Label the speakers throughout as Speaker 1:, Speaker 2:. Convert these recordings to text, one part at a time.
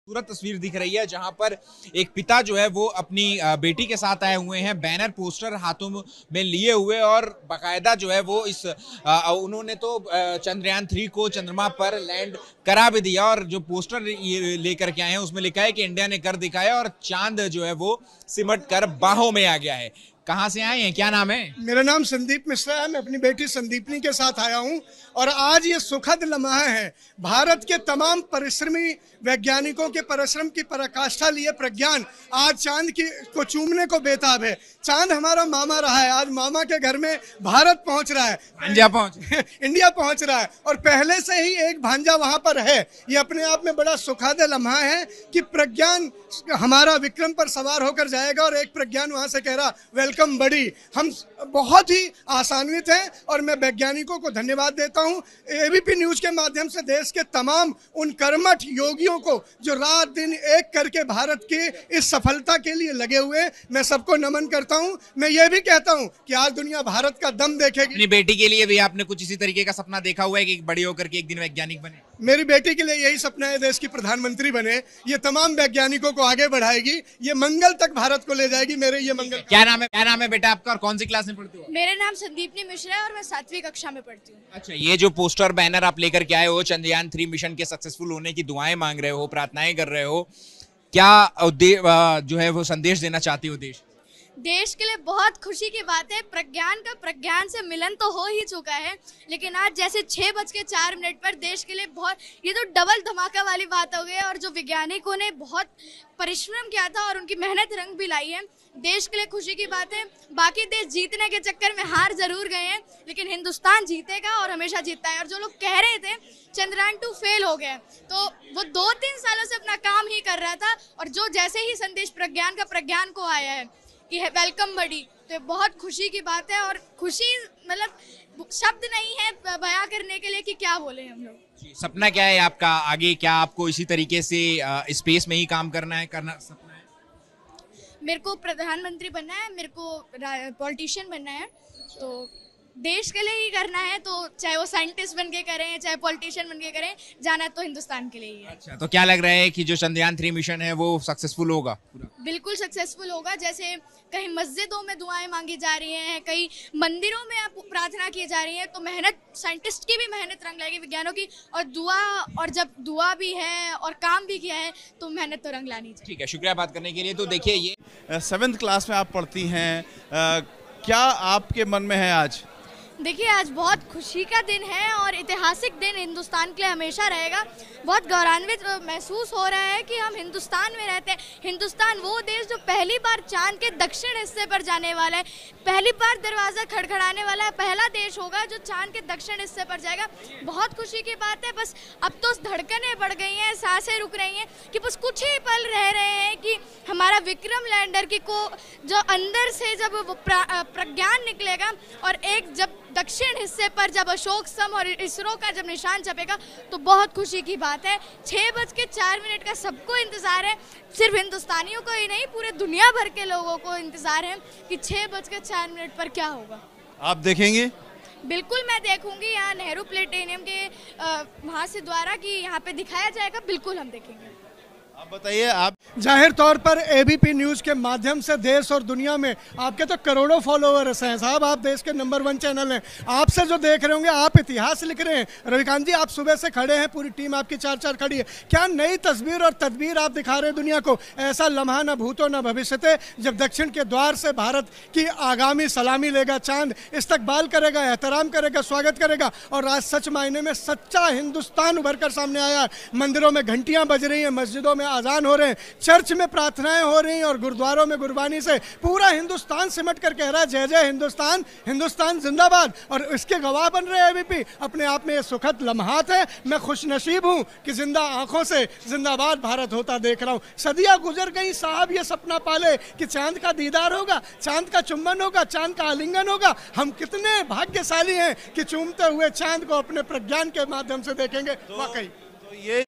Speaker 1: खूबसूरत तस्वीर दिख रही है जहां पर एक पिता जो है वो अपनी बेटी के साथ आए हुए हैं, बैनर पोस्टर हाथों में लिए हुए, और बाकायदा जो है वो उन्होंने तो चंद्रयान 3 को चंद्रमा पर लैंड करा भी दिया, और जो पोस्टर लेकर के आए हैं उसमें लिखा है कि इंडिया ने कर दिखाया और चांद जो है वो सिमट कर बाहों में आ गया है। कहाँ से आए हैं, क्या नाम है?
Speaker 2: मेरा नाम संदीप मिश्रा है। मैं अपनी बेटी संदीपनी के साथ आया हूं और आज ये सुखद लम्हा है। भारत के तमाम परिश्रमी वैज्ञानिकों के परिश्रम की पराकाष्ठा लिए प्रज्ञान आज चांद को चूमने को बेताब है। चांद हमारा मामा रहा है, आज मामा के घर में भारत पहुंच रहा है, इंडिया पहुंच रहा है, और पहले से ही एक भांजा वहां पर है। ये अपने आप में बड़ा सुखद लम्हा है कि प्रज्ञान हमारा विक्रम पर सवार होकर जाएगा और एक प्रज्ञान वहां से कह रहा वेलकम बड़ी। हम बहुत ही आसान्वित हैं और मैं वैज्ञानिकों को धन्यवाद देता हूं। एबीपी न्यूज के माध्यम से देश के तमाम उन कर्मठ योगियों को जो रात दिन एक करके भारत की इस सफलता के लिए लगे हुए, मैं सबको नमन करता हूं। मैं ये भी कहता हूं कि आज दुनिया भारत का दम देखेगी।
Speaker 1: अपनी बेटी के लिए भी आपने कुछ इसी तरीके का सपना देखा हुआ है कि बड़ी होकर के एक दिन वैज्ञानिक बने?
Speaker 2: मेरी बेटी के लिए यही सपना है, देश की प्रधानमंत्री बने। ये तमाम वैज्ञानिकों को आगे बढ़ाएगी, ये मंगल तक भारत को ले जाएगी। मेरे ये मंगल।
Speaker 1: क्या नाम है बेटा आपका और कौन सी क्लास में पढ़ती हो?
Speaker 3: मेरा नाम संदीपनी मिश्रा है और मैं 7वीं कक्षा में पढ़ती हूँ।
Speaker 1: अच्छा, ये जो पोस्टर बैनर आप लेकर के आए हो, चंद्रयान 3 मिशन के सक्सेसफुल होने की दुआएं मांग रहे हो, प्रार्थनाएं कर रहे हो, क्या जो है वो संदेश देना चाहती हो
Speaker 3: देश के लिए? बहुत खुशी की बात है। प्रज्ञान से मिलन तो हो ही चुका है, लेकिन आज जैसे 6:04 पर देश के लिए बहुत, ये तो डबल धमाका वाली बात हो गई है। और जो वैज्ञानिकों ने बहुत परिश्रम किया था और उनकी मेहनत रंग भी लाई है, देश के लिए खुशी की बात है। बाकी देश जीतने के चक्कर में हार जरूर गए हैं, लेकिन हिंदुस्तान जीतेगा और हमेशा जीतता है। और जो लोग कह रहे थे चंद्रयान 2 फेल हो गया, तो वो 2-3 सालों से अपना काम ही कर रहा था, और जो जैसे ही संदेश प्रज्ञान को आया है कि है वेलकम बड़ी, तो बहुत खुशी की बात है। और खुशी मतलब शब्द नहीं है बयां करने के लिए कि क्या बोले हम लोग।
Speaker 1: सपना क्या है आपका आगे? क्या आपको इसी तरीके से स्पेस में ही काम करना सपना है?
Speaker 3: मेरे को प्रधानमंत्री बनना है, मेरे को पॉलिटिशियन बनना है, तो देश के लिए ही करना है। तो चाहे वो साइंटिस्ट बन के करें, चाहे पॉलिटिशियन बन के करें, जाना तो हिंदुस्तान के लिए ही है।
Speaker 1: अच्छा, तो क्या लग रहा है कि जो चंद्रयान 3 मिशन है वो सक्सेसफुल होगा?
Speaker 3: बिल्कुल सक्सेसफुल होगा। जैसे कहीं मस्जिदों में दुआएं मांगी जा रही हैं, कई मंदिरों में प्रार्थना की जा रही है, तो मेहनत, साइंटिस्ट की भी मेहनत रंग लाएगी, विज्ञानों की, और जब दुआ भी है और काम भी किया है तो मेहनत तो रंग लानी चाहिए।
Speaker 1: ठीक है, शुक्रिया बात करने के लिए। तो देखिए, ये
Speaker 4: 7th क्लास में आप पढ़ती हैं, क्या आपके मन में है आज?
Speaker 3: देखिए, आज बहुत खुशी का दिन है और ऐतिहासिक दिन हिंदुस्तान के लिए हमेशा रहेगा। बहुत गौरवान्वित महसूस हो रहा है कि हम हिंदुस्तान में रहते हैं। हिंदुस्तान वो देश जो पहली बार चांद के दक्षिण हिस्से पर जाने वाला है, पहली बार दरवाज़ा खड़खड़ाने वाला है, पहला देश होगा जो चांद के दक्षिण हिस्से पर जाएगा। बहुत खुशी की बात है। बस अब तो धड़कनें बढ़ गई हैं, सांसें रुक रही हैं कि बस कुछ ही पल रह रहे हैं कि हमारा विक्रम लैंडर को जो अंदर से जब वो प्रज्ञान निकलेगा और एक जब दक्षिण हिस्से पर जब अशोक स्तंभ और इसरो का जब निशान छपेगा, तो बहुत खुशी की बात है। 6:04 का सबको इंतजार है, सिर्फ हिंदुस्तानियों को ही नहीं, पूरे दुनिया भर के लोगों को इंतजार है कि 6:04 पर क्या होगा।
Speaker 4: आप देखेंगे?
Speaker 3: बिल्कुल मैं देखूंगी। यहाँ नेहरू प्लेटेनियम के वहाँ से द्वारा कि यहाँ पे दिखाया जाएगा, बिल्कुल हम देखेंगे।
Speaker 4: आप बताइए। आप
Speaker 2: जाहिर तौर पर एबीपी न्यूज के माध्यम से देश और दुनिया में आपके तो करोड़ों फॉलोअर्स हैं साहब। आप देश के नंबर 1 चैनल हैं। आपसे जो देख रहे होंगे, आप इतिहास लिख रहे हैं। रविकांत जी, आप सुबह से खड़े हैं, पूरी टीम आपकी 4-4 खड़ी है। क्या नई तस्वीर और तदबीर आप दिखा रहे हैं दुनिया को? ऐसा लम्हा न भूतो न भविष्यते, जब दक्षिण के द्वार से भारत की आगामी सलामी लेगा चांद, इस्तकबाल करेगा, एहतराम करेगा, स्वागत करेगा। और आज सच मायने में सच्चा हिंदुस्तान उभर कर सामने आया। मंदिरों में घंटियां बज रही हैं, मस्जिदों में आजान हो रहे हैं, चर्च में प्रार्थनाएं हो रही हैं, और गुरुद्वारों में गुरबानी से पूरा हिंदुस्तान सिमट कर कह रहा है जय जय हिंदुस्तान, हिंदुस्तान जिंदाबाद। और इसके गवाह बन रहे हैं एबीपी। अपने आप में ये सुखद लम्हात है। मैं खुशनसीब हूं कि जिंदा आंखों से जिंदाबाद भारत होता देख रहा हूं। सदियां गुजर गई साहब, ये सपना पाले कि चांद का दीदार होगा, चांद का चुम्बन होगा, चांद का आलिंगन होगा। हम कितने भाग्यशाली हैं कि चूमते हुए चांद को अपने प्रज्ञान के माध्यम से देखेंगे। वाकई
Speaker 4: तो ये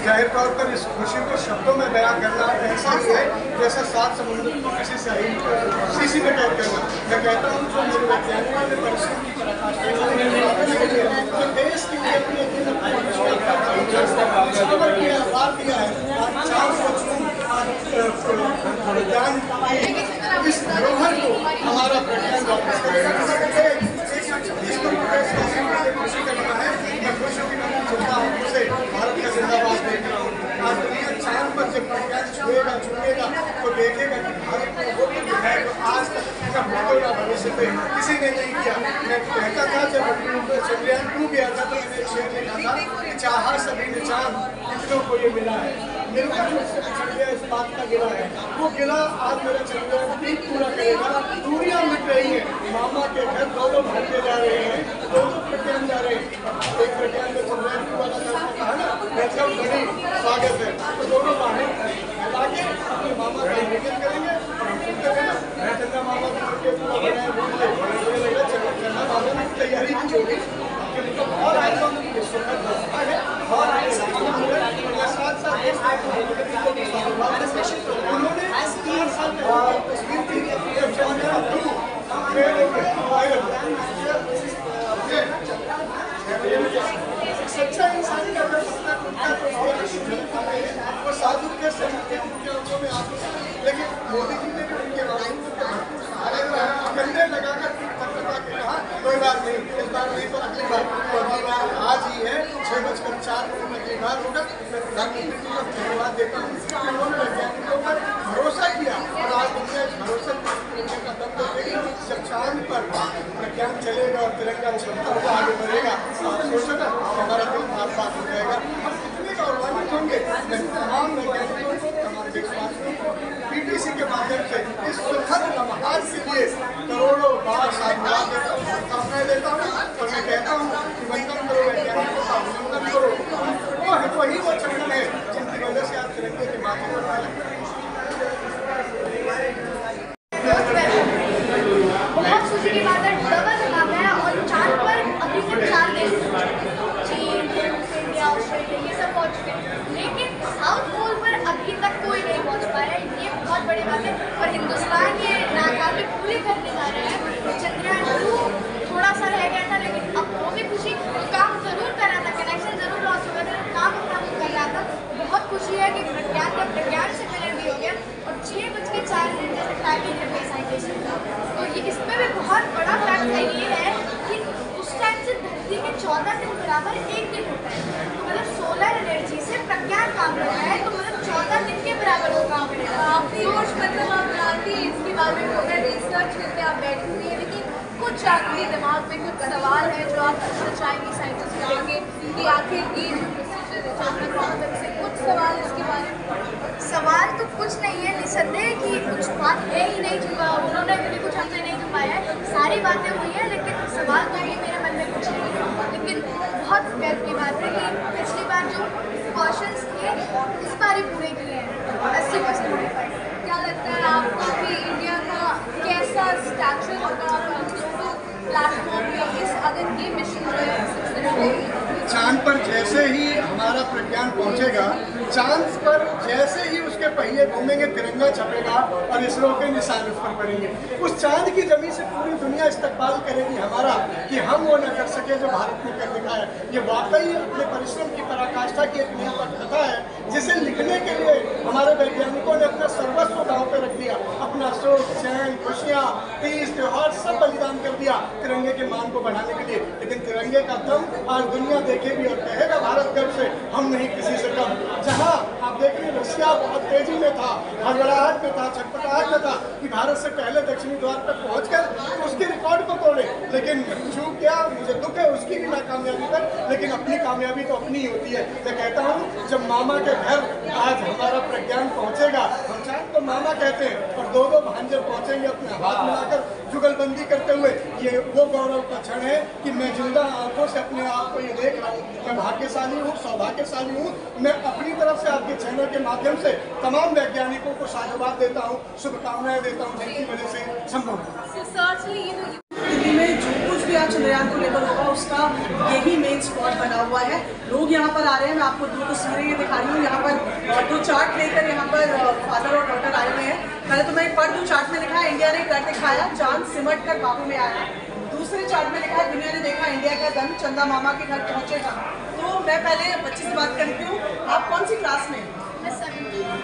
Speaker 2: जाहिर तौर पर इस खुशी को शब्दों में बयां करना ऐसा ही है जैसा 7 समुद्र को किसी से शीशी में कैद करना। मैं कहता हूँ जो मेरे वैज्ञानिकों ने परिश्रम की पराकाष्ठा तो देश के लिए अपने दिया है इस धरोहर को हमारा प्रज्ञान वापस करेगा। खुशी करना है, मैं खुश हूँ कि मैं चलता हूँ उसे भारत का जिंदाबाद देख रहा हूँ। आज दुनिया चांद पर जब प्रज्ञान छुएगा तो देखेगा कि भारत में वो तो है जो आज तक का भूगोल का भविष्य पे किसी ने नहीं किया। मैं कहता था जब चंद्रयान 2 गया था तो मैंने एक शेर लिखा था कि चाहा सभी ने चांद कितनों को ये मिला है। मिलकर जो चंद्रयान इस बात का गिला है वो गिला आज मेरा चंद्रयान 3 पूरा करेगा। दूरियां मिट रही हैं, मामा के घर 2 भरते जा रहे हैं, 2 प्रज्ञान जा रहे हैं। एक प्रज्ञान में चंद्रयान 2 वाला कहा ना वेलकम बड़ी स्वागत है, तो दोनों बाहर लाके अपने मामा का निवेदन करेंगे और हम सुनते हैं ना चंद्रा मामा की चंद्रा मामा ने तैयारी की होगी और आइटम सुखद है और उन्होंने 3 साल तस्वीर की सच्चा इंसान का वो साधु के अंगों में आते हैं, लेकिन मोदी जी ने भी उनके कंधे लगाकर के कहा कोई बात नहीं, इस बार नहीं तो अगली बार आज ही है 6:04 अगली बार होगा। मैं प्रधानमंत्री जी को धन्यवाद देता हूँ कि उन्होंने वैज्ञानिकों पर भरोसा किया और आज दुनिया इस भरोसे का दम देगी। जब चांद पर प्रज्ञान चलेगा और तिरंगा उछलता हुआ आगे बढ़ेगा तो आप सोचो ना हमारा दिल बात हो जाएगा। हम कितने गौरवान्वित होंगे। मैं तमाम वैज्ञानिकों को हमारे देशवासियों को PTC के माध्यम से इस सुखद लम्हात के लिए करोड़ों बार साधुवाद देता हूँ, शुभकामनाएं देता हूँ और मैं कहता हूँ कि वंदन करो वैज्ञानिकों का, अभिनंदन करो। वो है वही वो चंदन है जिनकी वजह से आप तिरंगे के माध्यम पर
Speaker 3: बहुत खुशी की बात है, डबल नाम है और चांद पर अभी तक 4 देश चीन, इंडिया, ऑस्ट्रेलिया ये सब पहुंच चुके हैं, लेकिन साउथ पोल पर अभी तक कोई नहीं पहुंच पाया। ये बहुत बड़ी बात है और हिंदुस्तान ये नाकामी पूरी करने जा रहे हैं। चंद्रयान 2 थोड़ा सा रह गया था, लेकिन अब वो भी खुशी, काम जरूर कर रहा था, कनेक्शन जरूर लॉस हो गया था, काम अपना वो कर रहा था। बहुत खुशी है कि प्रज्ञान से कनेक्ट भी हो गया और 6:04 जैसे टाइमिंग है साइंटिस्ट का। तो ये इसमें भी बहुत बड़ा फैक्ट ये है कि उस टाइम से धरती के 14 दिन बराबर 1 दिन होता है। तो मतलब सोलर एनर्जी से प्रज्ञान काम कर रहा है, तो मतलब 14 दिन के बराबर वो काम करेगा।
Speaker 5: सोच मतलब आप जानती हैं इसके बारे में रिसर्च करके आप बैठी हुई है, लेकिन कुछ आपके दिमाग में कुछ सवाल है जो आप पूछना चाहेंगे साइंटिस्ट करेंगे कि आखिर ये जो प्रोसीजर है चंद्रयान कहाँ तक से, कुछ सवाल इसके बारे में?
Speaker 3: सवाल तो कुछ नहीं है, निसंदेह कि कुछ बात है ही नहीं, उन्होंने भी कुछ हमसे नहीं छुपाया है, सारी बातें हुई हैं, लेकिन सवाल तो ये मेरे मन में कुछ नहीं है। लेकिन बहुत गर्व की बात है कि पिछली बार जो प्रिकॉशंस थे इस बार ही पूरे किए हैं, 80% पूरे पाए।
Speaker 5: क्या लगता है आपको कि इंडिया का कैसा स्टैचर होगा प्लेटफॉर्म पे अगर ये मिशन जो है सक्सेसफुल?
Speaker 2: चांद पर जैसे ही हमारा प्रज्ञान पहुंचेगा, चांद पर जैसे ही उसके पहिए घूमेंगे तिरंगा छपेगा और इसरो के निशान उस पर पड़ेंगे। उस चांद की जमीन से पूरी दुनिया इस्तकबाल करेगी हमारा कि हम वो न कर सके जो भारत ने कर दिखाया। ये वाकई अपने परिश्रम की पराकाष्ठा की एक नई कथा है जिसे लिखने के लिए हमारे वैज्ञानिकों ने अपना सर्वस्व दांव पे रख दिया, अपना सुख, चैन, खुशियाँ, तीज, त्योहार सब बलिदान कर दिया तिरंगे के मान को बढ़ाने के लिए। लेकिन तिरंगे का दम आज दुनिया देखेगी भी और कहेगा भारत गर्व से हम नहीं किसी से कम। जहाँ आप देख रहे हैं रशिया बहुत तेजी में था, हड़बड़ाहट में था, छटपटाहट में था कि भारत से पहले दक्षिणी द्वार पर पहुंचकर उसके रिकॉर्ड को तोड़े, लेकिन चूक गया। मुझे दुख है उसकी भी नाकामयाबी पर, लेकिन अपनी कामयाबी तो अपनी ही होती है। मैं कहता हूँ जब मामा के घर आज हमारा प्रज्ञान पहुंचेगा, हम चांद को मामा कहते हैं, और दो भांजे पहुंचेंगे अपने हाथ मिलाकर जुगलबंदी करते हुए, ये वो गौरव का क्षण है कि मैं जिंदा आंखों से अपने आप को ये देख रहा हूँ। मैं भाग्यशाली हूँ, सौभाग्यशाली हूँ। मैं अपनी तरफ से आपके चैनल के माध्यम से तमाम वैज्ञानिकों को साधुवाद देता हूँ, शुभकामनाएं देता हूँ, जिनकी वजह से संभव है।
Speaker 6: दिल्ली में जो कुछ भी आज चंद्रयान को लेकर होगा उसका यही मेन स्पॉट बना हुआ है। लोग यहाँ पर आ रहे हैं। मैं आपको दो तस्वीरें ये दिखा रही हूँ। यहाँ पर दो चार्ट लेकर यहाँ पर फादर और डॉटर आए हुए हैं। पहले तो मैं पढ़ दूँ, चार्ट में लिखा है इंडिया ने कर दिखाया, चांद सिमट कर बाबू में आया। दूसरे चार्ट में लिखा है दुनिया ने देखा इंडिया का दम, चंदा मामा के घर पहुँचेगा। तो मैं पहले बच्चे से बात करती हूँ, आप कौन सी क्लास में?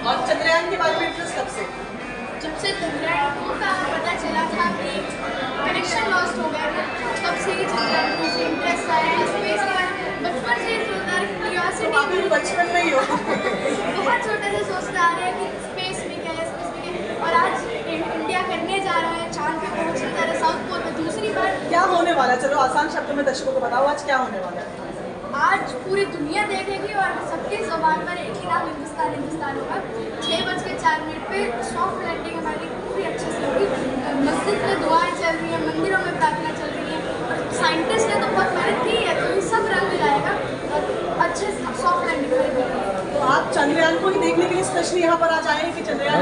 Speaker 6: और चंद्रयान के बारे में इंटरेस्ट कब से?
Speaker 3: जब से चंद्रयान का पता चला था कि कनेक्शन लॉस्ट हो गया था, तब से ही चंद्रयान को से इंटरेस्ट आया। स्पेस के बारे में बचपन से सोचता है, क्यूरियोसिटी
Speaker 6: बचपन में ही हो
Speaker 3: बहुत छोटे से सोचते आ रहे हैं कि स्पेस में क्या है, स्पेस में क्या है। और आज इंडिया करने जा रहा है, चांद पे पहुंचने जा रहा है, साउथ पोल में दूसरी बार।
Speaker 6: क्या होने वाला है? चलो आसान शब्दों में दर्शकों को बताओ, आज क्या होने वाला है?
Speaker 3: आज पूरी दुनिया देखेगी और सबके ज़बान पर एक ही नाम हिंदुस्तान हिंदुस्तान होगा। 6:04 पे सॉफ्ट लैंडिंग हमारी पूरी अच्छे से होगी। मस्जिद में दुआएं चल रही हैं, मंदिरों में प्रार्थना चल रही है, और साइंटिस्ट ने तो बहुत मेहनत की है, तो ये सब रंग लाएगा और अच्छे सॉफ्ट लैंडिंग होगी।
Speaker 6: तो आप चंद्रयान को ही देखने के लिए स्पेशली यहाँ पर आज आए हैं कि चंद्रयान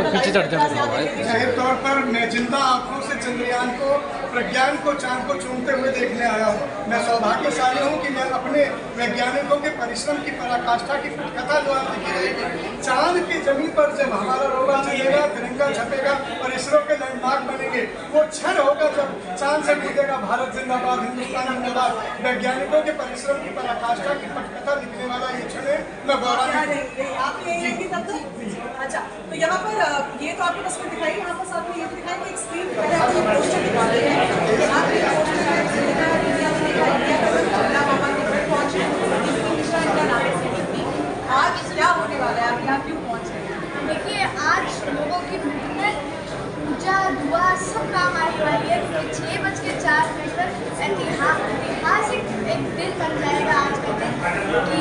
Speaker 2: जाहिर तौर पर मैं जिंदा आंखों से चंद्रयान को, प्रज्ञान को, चांद को चूमते हुए देखने आया हूँ। मैं सौभाग्यशाली हूँ कि मैं अपने वैज्ञानिकों के परिश्रम की पराकाष्ठा की कथा जो आप लिखी रहेगी, चांद की जमीन पर जब हमारा रोगा चलेगा, तिरंगा छपेगा और इसरो के लैंडमार्क बनेंगे, वो क्षण होगा जब चांद से पूछेगा भारत जिंदाबाद, हिंदुस्तान जिंदाबाद। वैज्ञानिकों के परिश्रम की पराकाष्ठा की पटकथा लिखने वाला ये क्षण है। मैं गौरव
Speaker 6: आप यही तब तक। अच्छा, तो यहाँ पर ये तो आपकी तस्वीर दिखाई, यहाँ पर साथ में ये दिखाई कि एक स्क्रीन पर आपको पोस्टर दिखा रहे हैं। आज क्या होने वाला है? आप यहाँ क्यों पहुँच रहे हैं?
Speaker 3: देखिए, आज लोगों की मेहनत, पूजा, दुआ सब काम आने वाली है। 6:04 पर ऐतिहासिक एक दिन बन जाएगा आज का दिन कि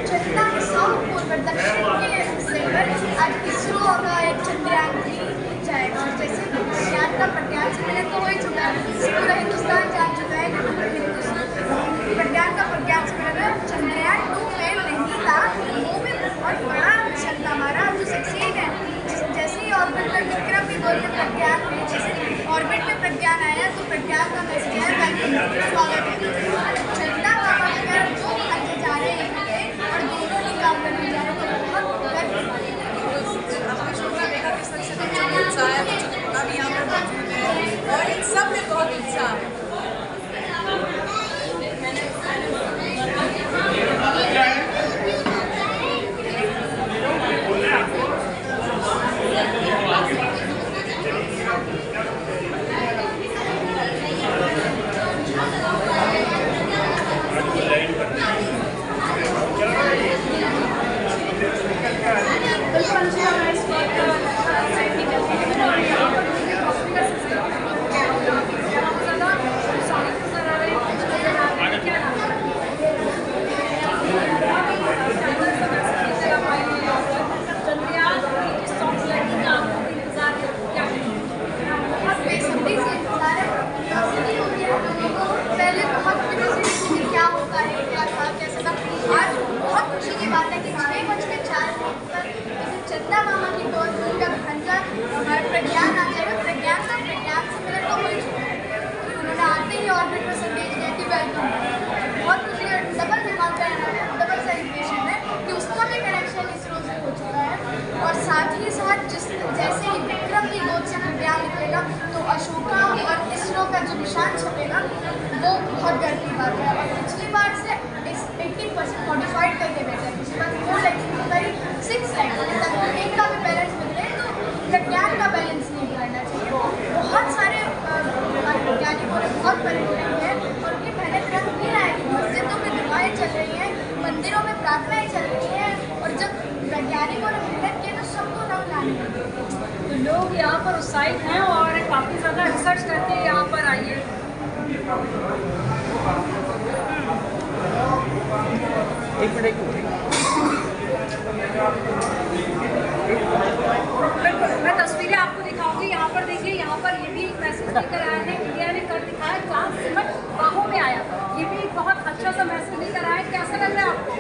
Speaker 3: चंदा के साउथ पोल पर, दक्षिण के हिस्से पर आज इसरो का एक चंद्रयान जाएगा। और जैसे चांद का प्रत्याश मिले तो वही चुका है, पूरा हिंदुस्तान जान चुका है।
Speaker 7: लोग यहाँ पर उत्साहित हैं और काफ़ी ज़्यादा रिसर्च करके यहाँ पर आई है। बिल्कुल, मैं तस्वीरें आपको दिखाऊंगी। यहाँ पर देखिए, यहाँ पर ये भी एक मैसेज लेकर आया है, इंडिया ने कर दिखाया, चांद सिमट बाहों में आया। ये भी एक बहुत अच्छा सा मैसेज लेकर आया। कैसा लग रहा है आपको?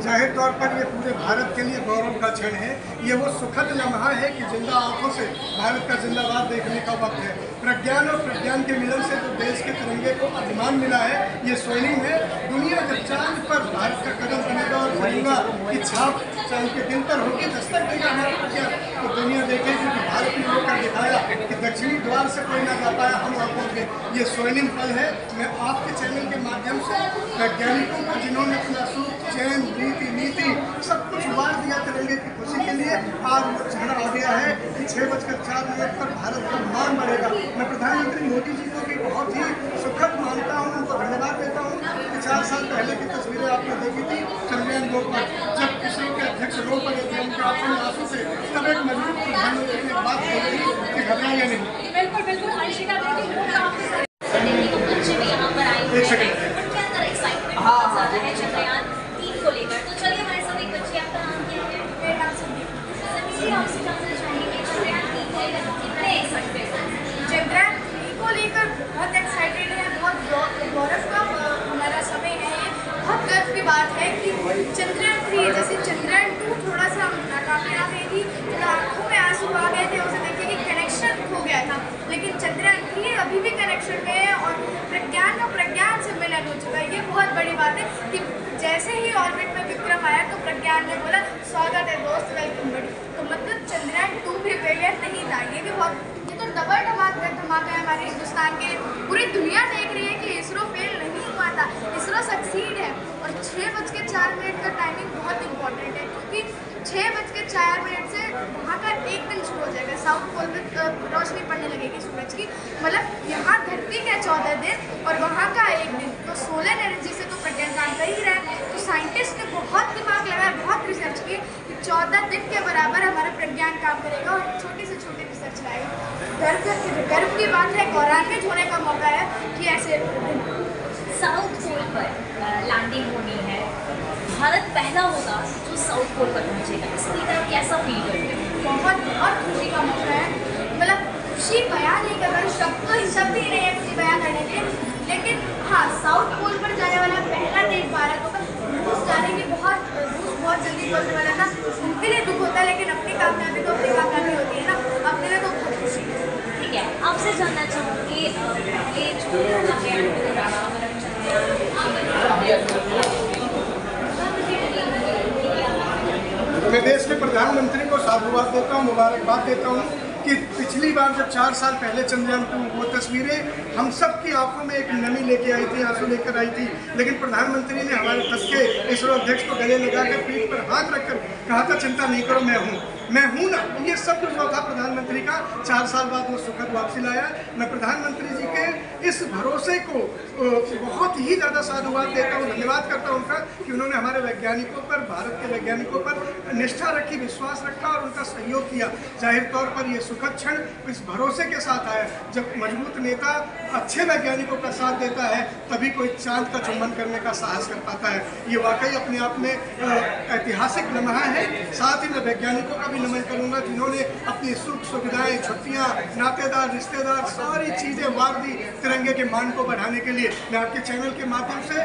Speaker 2: जाहिर तौर पर ये पूरे भारत के लिए गौरव का क्षण है। ये वो सुखद लम्हा है कि जिंदा आंखों से भारत का जिंदाबाद देखने का वक्त है। प्रज्ञान और प्रज्ञान के मिलन से जो देश के तिरंगे को अभिमान मिला है, ये स्वर्णिम है। दुनिया जब चांद पर भारत का कदम बनेगा और तिरंगा की छाप चांद के दिल पर होगी, दस्तक देगा हमारा प्रज्ञान, तो दुनिया देखेगी कि भारत ने होकर दिखाया कि दक्षिणी द्वार से कोई ना जा पाया, हम और पहुंच गए। ये स्वर्णिम पल है। मैं आपके चैनल के माध्यम से वैज्ञानिकों को, जिन्होंने अपना सुख, चैन, नीति सब कुछ वार दिया तिरंगे की खुशी के लिए, आज वो क्षण आ गया है कि 6:04 पर भारत का मान बढ़ेगा। मैं प्रधानमंत्री मोदी जी को भी बहुत ही सुखद मानता हूँ, उनको धन्यवाद देता हूँ कि 4 साल पहले की तस्वीरें आपने देखी थी चंद्रयान 2 पर, जब इसरो के अध्यक्ष रो पड़े थे उनके आंखों में आंसू से, तब एक मजबूत प्रधानमंत्री ने बात कही थी कि घबराइए नहीं।
Speaker 7: बिल्कुल बिल्कुल, अंशिका देखिए
Speaker 2: एक सेकंड।
Speaker 8: चंद्रयान 3 को लेकर, तो चलिए हमारे साथ एक बच्ची, आपका नाम क्या है? मेरा नाम संदीप। आपसे जानना चाहेंगे चंद्रयान 3 को लेकर कितने एक्साइटेड हैं?
Speaker 3: चंद्रयान 3 को लेकर बहुत एक्साइटेड है, बहुत गौरव का हमारा समय है। ये बहुत गर्व की बात है कि चंद्रयान 3, जैसे चंद्रयान 2 थोड़ा सा नाकामी आ गई थी, थोड़ा आंखों में आंसू आ गए थे, उसे देखिए कि कनेक्शन खो गया था, लेकिन चंद्रयान 3 अभी भी कनेक्शन में है और प्रज्ञान से मिलन हो चुका है। ये बहुत बड़ी बात है कि जैसे ही ऑर्बिट में विक्रम आया तो प्रज्ञान ने बोला स्वागत है दोस्त, वेलकम बड़ी। तो मतलब चंद्रयान 2 भी फेलियर नहीं था। ये भी बहुत, ये तो डबल धमाका है हमारे हिंदुस्तान के। पूरी दुनिया देख रही है कि इसरो फेल नहीं हुआ था, इसरो सक्सीड है। और 6:04 का टाइमिंग बहुत इंपॉर्टेंट है, क्योंकि 6:04 से वहाँ का एक दिन शुरू हो जाएगा, साउथ पोल में रोशनी पड़ने लगेगी सूरज की। मतलब यहाँ धरती का 14 दिन और वहाँ का एक दिन, तो सोलर एनर्जी से तो प्रज्ञान काम कर ही रहा है। तो साइंटिस्ट ने बहुत दिमाग लगाया, बहुत रिसर्च की कि 14 दिन के बराबर हमारा प्रज्ञान काम करेगा और छोटी से छोटी रिसर्च लाएगा। गर्व की बात है, गौरवान्वित होने का मौका है कि ऐसे
Speaker 8: साउथ पोल पर लैंडिंग होनी है, भारत पहला होगा जो साउथ पोल पर पहुंचेगा, इसको लेकर आप कैसा फील करते हैं?
Speaker 3: बहुत खुशी का मौका है। मतलब खुशी बयान नहीं कर रहा, शब्द ही नहीं है खुशी बयान करने के लिए, लेकिन हाँ, साउथ पोल पर जाने वाला पहला देश भारत होगा। रूस जाने की बहुत जल्दी बोलने वाला था, उनके लिए दुख होता है, लेकिन अपनी कामयाबी तो अपनी कामयाबी होती है ना, अपने लिए तो बहुत खुशी है।
Speaker 8: ठीक है, आपसे जानना चाहूँगी ये
Speaker 2: मैं देश के प्रधानमंत्री को साधुवाद देता हूँ, मुबारकबाद देता हूँ कि पिछली बार जब 4 साल पहले चंद्रयान 2, वो तस्वीरें हम सब की आंखों में एक नमी लेके आई थी, आंसू लेकर आई थी, लेकिन प्रधानमंत्री ने हमारे कस के इसरो अध्यक्ष को गले लगाकर पीठ पर हाथ रखकर कहा था चिंता नहीं करो, मैं हूँ ना। ये सब जो था प्रधानमंत्री का, 4 साल बाद वो सुखद वापसी लाया। मैं प्रधानमंत्री जी के इस भरोसे को बहुत ही ज़्यादा साधुवाद देता हूँ, धन्यवाद करता हूँ उनका कि उन्होंने हमारे वैज्ञानिकों पर, भारत के वैज्ञानिकों पर निष्ठा रखी, विश्वास रखा और उनका सहयोग किया। जाहिर तौर पर ये सुखद क्षण इस भरोसे के साथ आया, जब मजबूत नेता अच्छे वैज्ञानिकों का साथ देता है तभी कोई चांद का चुंबन करने का साहस कर पाता है। ये वाकई अपने आप में ऐतिहासिक लम्हा है। साथ ही मैं वैज्ञानिकों का भी नमन करूंगा जिन्होंने अपनी सुख सुविधाएं, छुट्टियां, नातेदार, रिश्तेदार, सारी चीज़ें वार दी तिरंगे के मान को बढ़ाने के लिए। मैं आपके चैनल के माध्यम से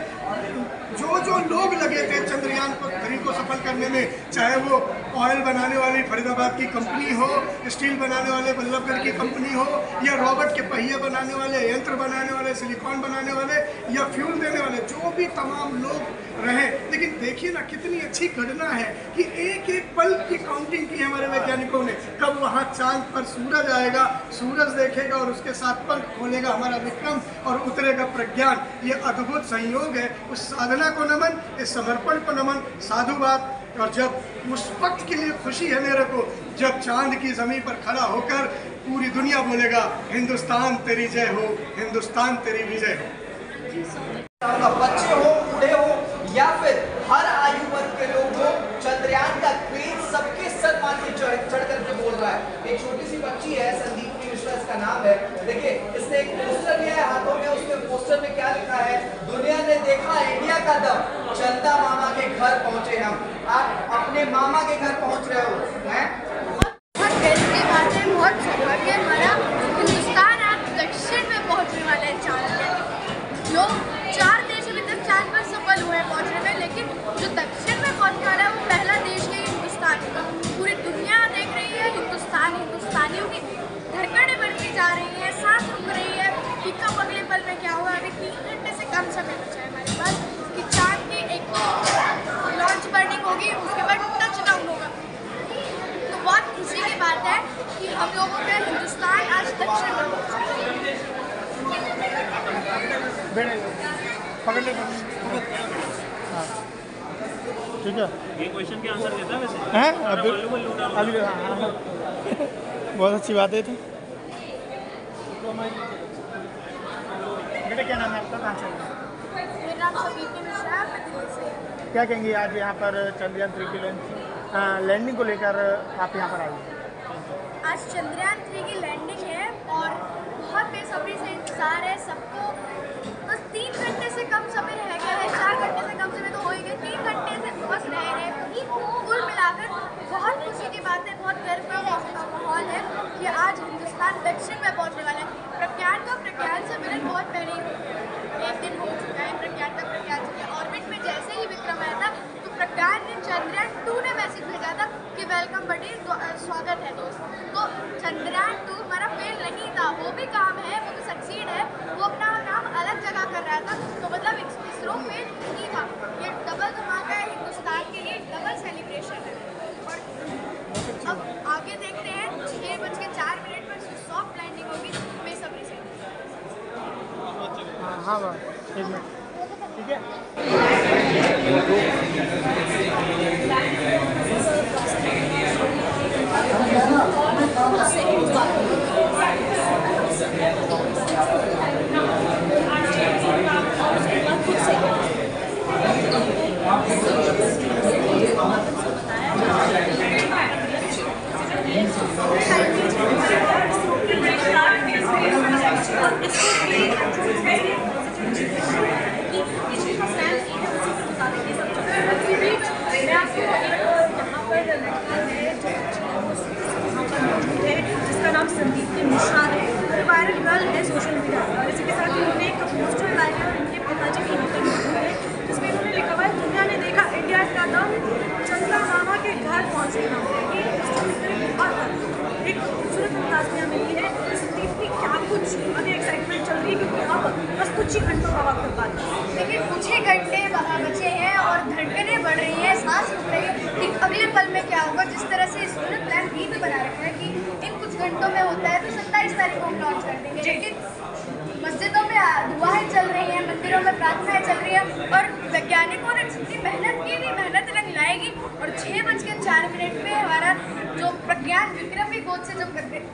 Speaker 2: जो लोग लगे थे चंद्रयान को 3 को सफल करने में, चाहे वो ऑयल बनाने वाली फरीदाबाद की कंपनी हो, स्टील बनाने वाले बल्लभगढ़ की कंपनी हो, या रॉबर्ट के पहिए बनाने वाले, यंत्र बनाने वाले, सिलिकॉन बनाने वाले, या फ्यूल देने वाले, जो भी तमाम लोग रहे। लेकिन देखिए ना कितनी अच्छी गणना है कि एक एक पल की काउंटिंग की हमारे वैज्ञानिकों ने। कब वहाँ चांद पर सूरज आएगा, सूरज देखेगा और उसके साथ पंख खोलेगा हमारा विक्रम और उतरेगा प्रज्ञान। ये अद्भुत संयोग है। उस साधना को नमन, इस समर्पण को नमन, साधुवाद। और जब उस वक्त के लिए खुशी है मेरे को जब चांद की जमीन पर खड़ा होकर पूरी दुनिया बोलेगा हिंदुस्तान तेरी जय हो, हिंदुस्तान तेरी विजय हो।
Speaker 9: बच्चे हो, बूढ़े हो या फिर हर आयु वर्ग के लोग हो, चंद्रयान का क्रेज सबके सर माथे चढ़ करके बोल रहा है। एक छोटी सी बच्ची है मामा के घर पहुंच रहे हो, हैं?
Speaker 3: बहुत गर्व की बात है, बहुत सौभाग्य है हमारा। हिंदुस्तान आज दक्षिण में पहुंचने वाला है चांद पे। जो 4 देश अभी तक चांद पर सफल हुए हैं पहुंचने में, लेकिन जो दक्षिण में पहुंचने वाला है वो पहला देश है हिंदुस्तान का। पूरी दुनिया देख रही है हिंदुस्तान, हिंदुस्तानियों की धड़कनें बढ़ती जा रही है, सांस रुक रही है कि कब अगले पल में क्या हुआ। अभी 3 घंटे से कम समय बचा है हमारे पास कि चांद की एक लॉन्च बर्निंग होगी, उसके बाद टच डाउन होगा। तो बहुत खुशी की बात है कि हम लोगों का हिंदुस्तान आज दक्षिण में पहुंचा है।
Speaker 10: ठीक है,
Speaker 11: ये क्वेश्चन के आंसर देता है वैसे
Speaker 10: हैं अभी बहुत अच्छी बात है। तो बेटा क्या नाम है आपका, कहाँ से?
Speaker 3: मेरा नाम समीति मिश्रा है, मैं दिल्ली से।
Speaker 10: क्या कहेंगे आज यहाँ पर चंद्रयान 3 की लैंडिंग को लेकर आप यहाँ पर आए?
Speaker 3: आज चंद्रयान 3 की लैंडिंग है और बहुत बेसब्री से इंतजार है सबको। बस 3 घंटे से कम समय रह गया है, 4 घंटे से कम समय तो हो ही गए, 3 घंटे से बस रह रहे हैं। कुल मिलाकर बहुत खुशी की बात है, बहुत गर्व का माहौल है कि आज हिंदुस्तान दक्षिण में पहुंचने वाला है। प्रज्ञान से मिलन बहुत पहले ही हो गया, 1 दिन हो चुका है प्रज्ञान से। ऑर्बिट में जैसे ही विक्रम आया था तो प्रज्ञान ने चंद्रयान 2 ने मैसेज भेजा था कि वेलकम बडी, स्वागत है दोस्त। तो चंद्रयान 2 हमारा फेल नहीं था, वो भी काम है, वो भी सक्सीड है, वो अपना काम अलग जगह कर रहा था। तो मतलब इसरो फेल नहीं था। ये डबल धमाका है हिंदुस्तान के लिए, डबल सेलिब्रेशन है। और अब आगे देखते हैं 6:04 पर सॉफ्ट लैंडिंग होगी, बेसब्री से।
Speaker 10: हाँ हाँ 1 मिनट, ठीक है।
Speaker 6: जिसका नाम संदीप्ति मिश्रा है, वायरल गर्ल है सोशल मीडिया पर। इसी के साथ उन्होंने एक पोस्टर लाया है उनके पिताजी की नकल है, जिसमें उन्होंने लिखा हुआ है, दुनिया ने देखा इंडिया का दम, चंदा मामा के घर पहुँचे हम। एक खूबसूरत अंदाज में मिली है संदीप की, क्या कुछ अभी एक्साइटमेंट चल रही है क्योंकि अब बस कुछ ही घंटों का वक्त बाद,
Speaker 3: लेकिन कुछ ही घंटे बचे हैं और धड़कनें बढ़ रही हैं, सांस रुक रही है कि अगले पल में क्या होगा। जिस तरह से इसने प्लान भी बना रखा है कि इन कुछ घंटों में होता है तो 27 तारीख को हम लॉन्च कर देंगे, लेकिन मस्जिदों में दुआएं चल रही हैं, मंदिरों में प्रार्थनाएं चल रही हैं और वैज्ञानिकों ने जितनी मेहनत की थी, मेहनत रंग लाएगी। और 6:04 पे हमारा जो प्रज्ञान, विक्रम की गोद से जो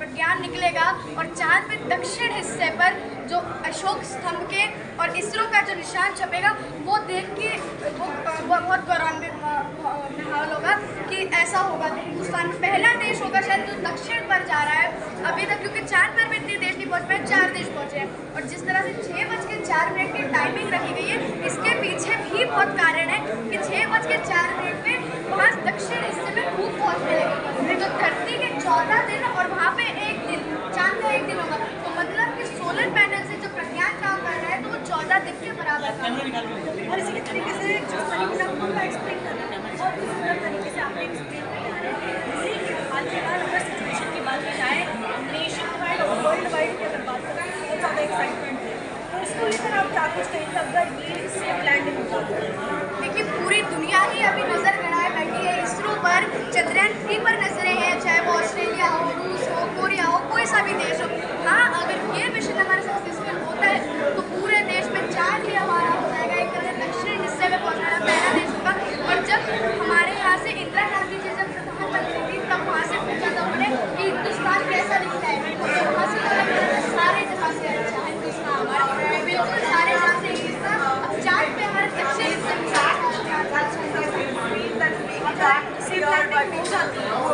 Speaker 3: प्रज्ञान निकलेगा और चांद पे दक्षिण हिस्से पर जो अशोक स्तंभ के और इसरो का जो निशान छपेगा, वो देख के वो बहुत गौरवान्वित माहौल होगा कि ऐसा होगा। हिंदुस्तान पहला देश होगा शायद जो दक्षिण पर जा रहा है अभी तक, क्योंकि चांद पर भी इतने देश नहीं पहुँच पाए, 4 देश पहुँचे हैं। और जिस तरह से 6:04 की टाइमिंग रखी गई है, इसके पीछे भी बहुत कारण है कि 6:04 पे वहाँ दक्षिण हिस्से में धूप पहुँचने लगेगी, तो धरती के 14 दिन और वहाँ पे 1 दिन, चांद का 1 दिन होगा। तो मतलब कि सोलर पैनल से जो प्रज्ञान काम कर रहा है तो वो 14 दिन के बराबर काम है।
Speaker 6: और इसी तरीके से जिस तरीके से आप उनका एक्सप्लेन कर रहे हैं और किस तरीके से आपने एक्सप्लेन किया, हाल फिलहाल अगर सिचुएशन की बात की जाए नेशन वाइड और वर्ल्ड वाइड की अगर बात करें बहुत ज़्यादा एक्साइटमेंट है, तो इसको लेकर आप क्या कुछ कहेंगे अगर ये सेफ लैंडिंग हो जाती है?
Speaker 3: देखिए पूरी दुनिया ही अभी नज़र गड़ाए बैठी है इसरो पर, चंद्रयान 3 पर नजरें हैं, चाहे वो ऑस्ट्रेलिया हो, रूस हो, कोरिया हो, कोई सा भी देश हो। हाँ, अगर ये मिशन हमारा सक्सेसफुल होता है तो पूरे देश में चांद ही हमारा हो जाएगा, एक तरह से दक्षिण हिस्से में पहुँचने वाला पहला देश होगा। और जब हमारे यहाँ से इंदिरा गांधी जी जब प्रधानमंत्री थी तब वहाँ से पूछा था उन्होंने कि हिंदुस्तान कैसा दिखता है, तो वहाँ से सारे जगह से अच्छा हिंदुस्तान हमारा, बिल्कुल सारे जगह से हिंदुस्तान। अब चांद पे हमारे दक्षिण हिस्से में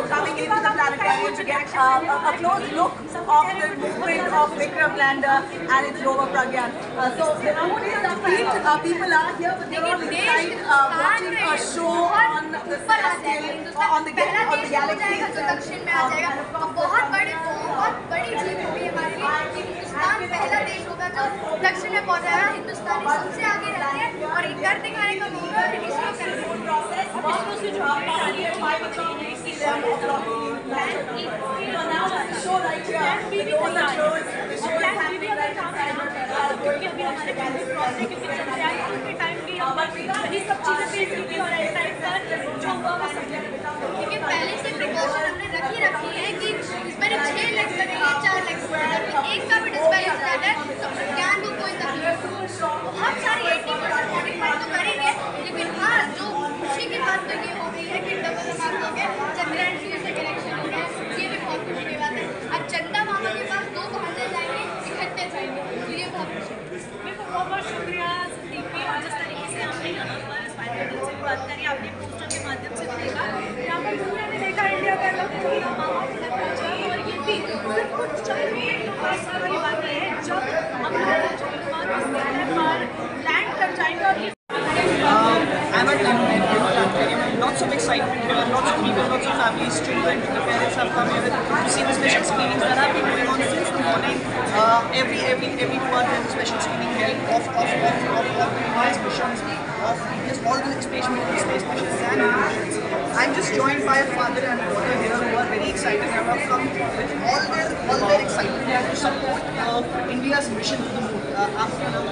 Speaker 6: coming into the planetarium to get a close look of the movement of Vikram lander and its rover Pragyan. So the mood is upbeat. People are here, but they're all inside watching a show on
Speaker 3: ऊपर आ जाएगा, हिंदुस्तान पहला देश हो जाएगा जो दक्षिण में आ जाएगा। तो बहुत बड़ी जीत होगी हमारे लिए कि हिंदुस्तान पहला देश होगा जो दक्षिण में पहुंच जाएगा। हिंदुस्तानी सबसे आगे रहते हैं और एक कर दिखाने का मौका इसरो करते से जो अपडेट आ रही है क्योंकि अभी हमारे क्योंकि चंद्रयान के टाइम भी वही सब चीज़ें फेस की थी और एट टाइम पर जो हुआ वो सब लेकिन पहले से प्रिकॉशन हमने रखी है कि इस पर 6 लेग्स बनेंगे 4 लेग्स बनेंगे, एक का भी डिस्बैलेंस हो जाता है तो प्रज्ञान को कोई तकलीफ बहुत सारी 80% मॉडिफाई तो करेंगे। लेकिन हाँ, जो खुशी की बात तो ये हो गई है कि डबल मार्क हो गया, चंद्रयान 3 से कनेक्शन हो गया, ये भी बहुत खुशी की बात है। अब चंदा मामा के पास 2 बहाने जाएंगे, इकट्ठे जाएंगे, तो ये बहुत खुशी। बहुत शुक्रिया संदीप जी, और जिस तरीके से आपने यहाँ पर स्पाइडर से बात करी, आपने पोस्टर के माध्यम से देखा, यहाँ पर दुनिया ने देखा इंडिया का लक्ष्य मामा तक पहुँचा और ये भी सिर्फ कुछ चंद मिनट की बात है जब हमारा लैंड कर जाएंगे। और ये
Speaker 9: I'm at lots of excitement here, lots of people, lots of families, children, the parents have come here to see the special screenings that have been going on since the morning. Every month there's a special screening held of previous missions, of previous all the space missions and missions. I'm just joined by a father and daughter here who are very excited and have come with all their excitement to support India's mission to the moon. आपका नाम?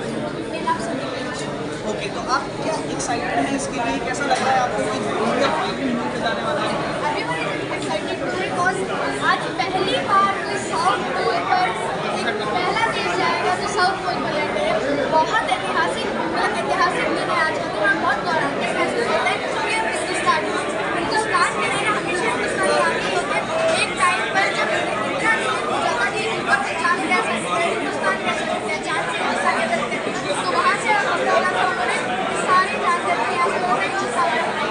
Speaker 9: Okay, तो आप क्या excited हैं इसके लिए, कैसा लग रहा है आपको कि इंडिया फाइनली मून पे जाने वाला है?
Speaker 3: आज पहली बार कोई साउथ पोल पर एक पहला देश जाएगा जो साउथ पोल पर लैंड है। बहुत ऐतिहासिक दिन है आज का दिन, और बहुत गौरवान्वित महसूस होता है कि हिंदुस्तान के रहना हमेशा हिंदुस्तानी आगे होते हैं। एक टाइम पर जब इंडिया हो जाता थी ऊपर से चांद जा सकते हैं, हिंदुस्तान जा सकते हैं, चांद से बहुत सारे करते हैं, तो वहाँ से हम बोला था उन्होंने सारे चांद करते हैं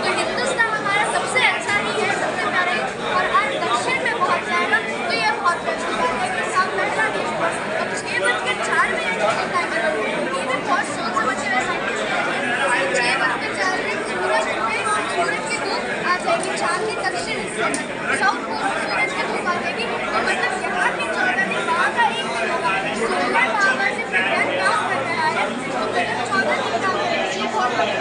Speaker 3: तो हिंदुस्तान हमारा सबसे अच्छा ही है, सबसे प्यारा है। और आज दक्षिण में पहुँच जाएगा तो ये बहुत अच्छी बात है कि साउथ पहला देश पर अब 6:04 ये भी बहुत सोच समझ के वैसा 6:04 सूरज की धूप आ जाएगी चांद के दक्षिण हिस्से में, साउथ पोल सूरज की धूप आ जाएगी। तो मतलब यहाँ के 14 दिन वहाँ का एक दिन होगा। 16 नवंबर से प्रज्ञान काम कर रहा है तो मतलब 14 दिन काम करेगा, ये बहुत बड़ा।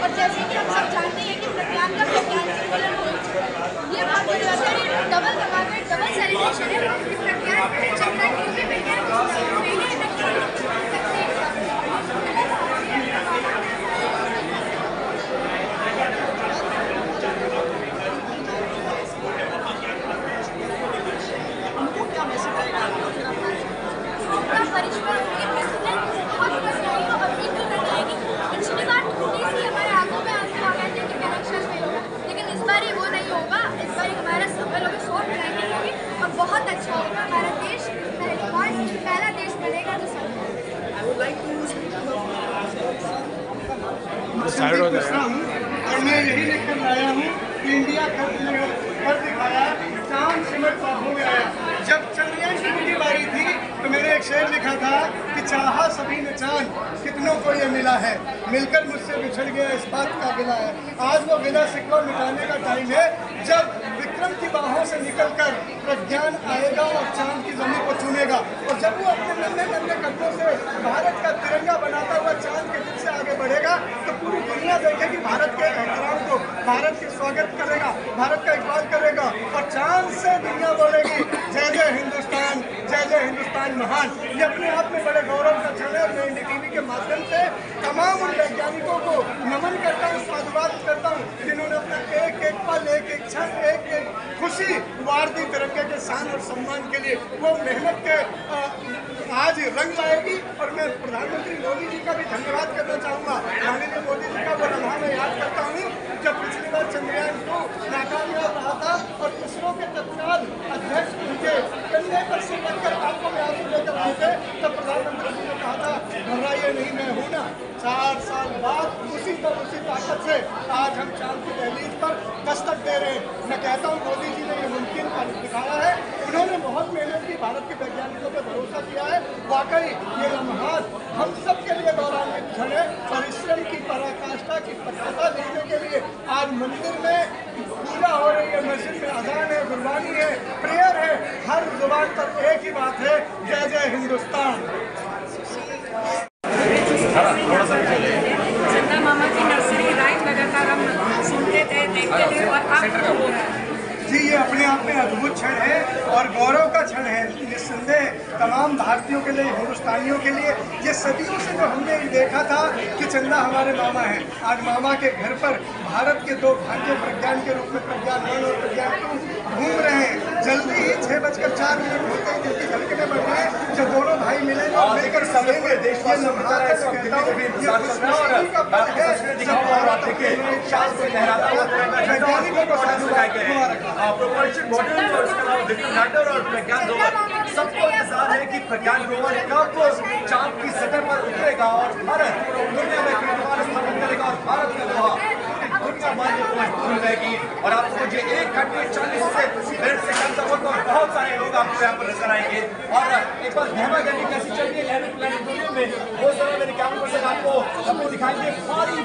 Speaker 3: और जैसे कि हम सब जानते हैं कि प्रज्ञान का प्रज्ञान संकलन हो चुका है, ये बहुत बड़ी बात है। डबल धमाका, डबल सेलिब्रेशन है कि प्रज्ञान चंद्रयान क्योंकि बहुत अच्छा होगा। हमारा देश पहला देश बनेगा जो
Speaker 2: और मैं यही लिखकर लाया हूँ कि इंडिया कर दिखाया, चांद सिमट बाहों में आया। जब चंद्रयान की बारी थी तो मैंने एक शेर लिखा था कि चाहा सभी ने चांद, कितनों को ये मिला है, मिलकर मुझसे बिछड़ गया इस बात का गिला है। आज वो गिला शिकवा मिटाने का टाइम है जब विक्रम की बाहों से निकलकर प्रज्ञान आएगा और चांद की जमीन को चूमेगा। और जब वो अपने नन्हे कदमों से भारत का तिरंगा बनाता हुआ चांद के दिल से आगे बढ़ेगा तो पूरी दुनिया देखेगी भारत के एहतराम को, भारत के स्वागत करेगा, भारत का इकबाल करेगा और चांद से दुनिया बोलेगी जय जय हिंदुस्तान, जय जय हिंदुस्तान महान। ये अपने आप में बड़े गौरव का क्षण है। मैं NDTV के माध्यम से तमाम उन वैज्ञानिकों को नमन करता हूँ, साधुवाद करता हूँ जिन्होंने अपना एक एक पल, एक एक क्षण, एक एक खुशी वार दी तिरंगे के शान और सम्मान के लिए। वो मेहनत के आज रंग लाएगी। और मैं प्रधानमंत्री मोदी जी का भी धन्यवाद करना चाहूँगा। माननीय मोदी जी का वो लम्हा मैं याद करता हूँ जब पिछली बार चंद्रयान 2 नाकामयाब रहा था और इसरो के तत्काल अध्यक्ष उनके कंधे पर सिर रखकर आपको में आंसू लेकर आए थे, तब प्रधानमंत्री जी ने कहा था घबराइए नहीं, मैं हूँ ना। 4 साल बाद उसी ताकत से आज हम चांद की दहलीज पर दस्तक दे रहे हैं। मैं कहता हूँ मोदी जी ने ये मुमकिन दिखाया है, उन्होंने बहुत मेहनत की, भारत के वैज्ञानिकों पर भरोसा किया है। वाकई ये लम्हात हम सब के लिए गौरवान्वित क्षण है। परिश्रम की पराकाष्ठा की पटकथा देखने के लिए आज मंदिर में जुबान पर एक ही बात है, जय जय हिंदुस्तान।
Speaker 7: चंदा मामा की नर्सरी राइम लगातार हम सुनते थे, देखते थे और अब तो हो रहा है।
Speaker 2: जी, ये अपने आप में अद्भुत क्षण है और गौरव का क्षण है निस्संदेह तमाम भारतीयों के लिए, हिंदुस्तानियों के लिए। ये सदियों से जो हमने देखा था कि चंदा हमारे मामा हैं, आज मामा के घर पर भारत के दो भाग्य प्रज्ञान के रूप में प्रज्ञान 1 और प्रज्ञान 2 घूम रहे हैं। जल्दी ही 6:04 होते ही दिल की धड़कनें बढ़ रही हैं जब दोनों भाई मिलेंगे और मिलकर समझेंगे।
Speaker 12: सबको इंतजार है कि प्रज्ञान रोवर कब चांद की सतह पर उतरेगा और भारत दुनिया में कीर्तिमान स्थापित करेगा और भारत का लोहा दुनिया भर में भूल जाएगी। और आप सोचिए 1 घंटे 40 मिनट से कम तक और बहुत सारे लोग आपको यहाँ पर नजर आएंगे। और एक बार गहमा गहमी कैसी चल रही है प्लेनेटोरियम में, वो समय मेरे कैमरा पर्सन आपको दिखाएंगे। भारी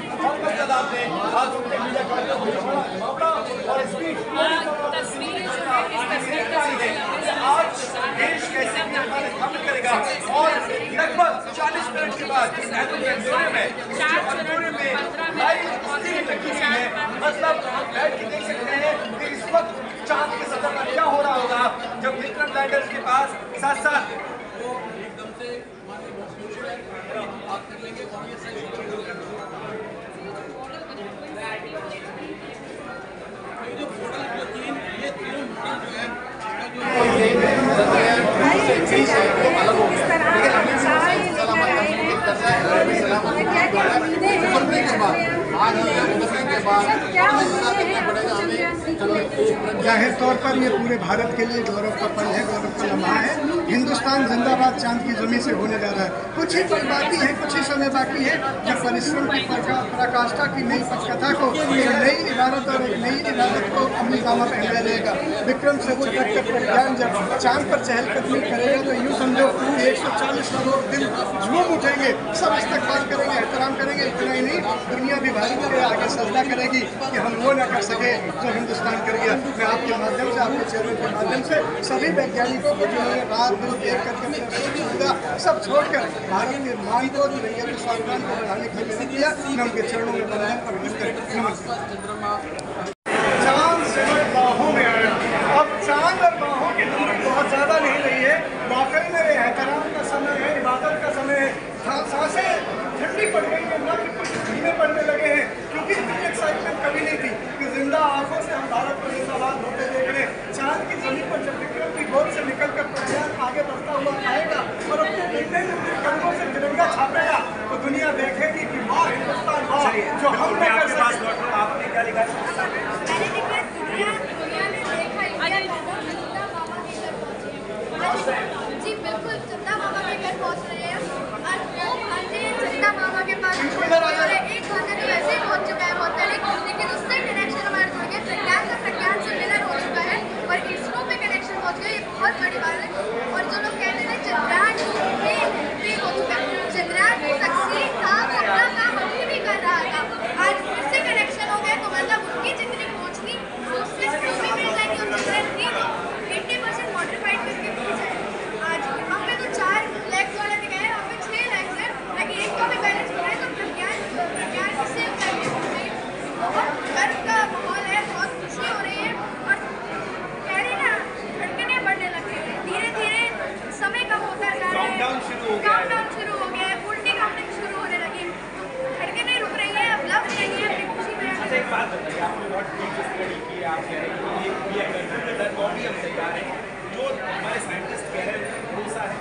Speaker 12: तादाद में आज उनके मीडिया मामला और स्पीड आज देश कैसे स्थापित करेगा। और लगभग 40 मिनट के बाद मतलब बैठ के देख सकते हैं कि इस वक्त चांद की सतह पर क्या हो रहा होगा जब विक्रम लैंडर्स के पास साथ साथ
Speaker 2: जाहिर तौर पर ये पूरे भारत के लिए गौरव का पल है, गौरव का लम्हा है। हिंदुस्तान जिंदाबाद चांद की जमीन से होने जा रहा है। कुछ ही पल बाकी है, कुछ ही समय बाकी है जब परिश्रम की पराकाष्ठा की नई पटकथा को एक नई इबारत और एक नई इबादत को अपनी दावा पहनाया जाएगा। विक्रम से चटक कर प्रज्ञान जब चांद पर चहलकदमी करेगा तो यूँ समझो 140 करोड़ दिल झूम उठेंगे, सब इस्तकबाल करेंगे, एहतराम करेंगे। इतना ही नहीं, दुनिया भी भारत के आगे सजदा करेगी कि हम वो न कर सके जो हिंदुस्तान कर गया। मैं आपके माध्यम से, आपके चैनल के माध्यम से सभी वैज्ञानिकों को जिन्होंने रात दिन एक करके सब छोड़कर भारत के मान को, दुनिया के स्वाभिमान को बढ़ाने की मेहनत किया, मैं उनके चरणों में बंधन कर चांद से बाहों में आया। अब चांद और बाहों की दूरी बहुत ज़्यादा नहीं रही है। वाकई में एहतराम का समय है, इबादत का समय है। सांसें ठंडी पड़ गई है, नब्ज़ कुछ धीमे पड़ने लगे हैं क्योंकि इतनी एक्साइटमेंट कभी नहीं थी कि जिंदा आंखों से हम भारत को जिंदाबाद होते देख रहे हैं। चांद की जमीन पर जब विक्रम की गोद से निकलकर प्रज्ञान आगे बढ़ता हुआ आएगा और अपने बेटे कंधों से तिरंगा छापेगा तो दुनिया देखेगी कि वाह हिंदुस्तान, वाह जो हम नहीं कर सकते।
Speaker 12: आपने क्या लिखा?
Speaker 3: जी बिल्कुल, चंदा मामा के घर पहुंच रहे हैं और वो भांजे चंदा मामा के पास एक भांजा तो वैसे ही पहुंच चुका है बहुत पहले, लेकिन उससे कनेक्शन हमारे जुड़ गया। प्रज्ञान का प्रज्ञान से मिलन हो चुका है और इसरो पे कनेक्शन पहुंच गया। ये बहुत बड़ी बात है। और जो लोग कहते थे चंद्रयान पे हो चुका है, चंद्रयान सक्सीड था, वो अपना काम अभी भी कर रहा था। आज फिर से कनेक्शन हो गया तो मतलब उनकी जितनी पहुंच थी उससे स्पीड भी मिल जाएगी और चंद्रयान 80% मॉडिफाइड करके भेजा है। आज हम पे तो 4 लेग्स वाला दिखाया है, हम पे 6 लेग्स है, लेकिन एक को भी बैलेंस हो रहा है। तो प्रज्ञान की सेम चाहिए। बहुत गर्व का माहौल है, बहुत खुशी हो रही है और कह रहे ना धड़कनें बढ़ने लग गई हैं। धीरे धीरे समय कम होता जा रहा है, काउंटडाउन शुरू हो गया है, उल्टी काउंटिंग शुरू होने लगी, धड़कनें रुक रही है, अब लग रही है अपनी खुशी में।
Speaker 12: एक बात बताइए, आपने बहुत डीप स्टडी की, आप कह रहे हैं कि ये अगर बॉडी हम तैयार है, जो हमारे साइंटिस्ट कह रहे हैं भरोसा है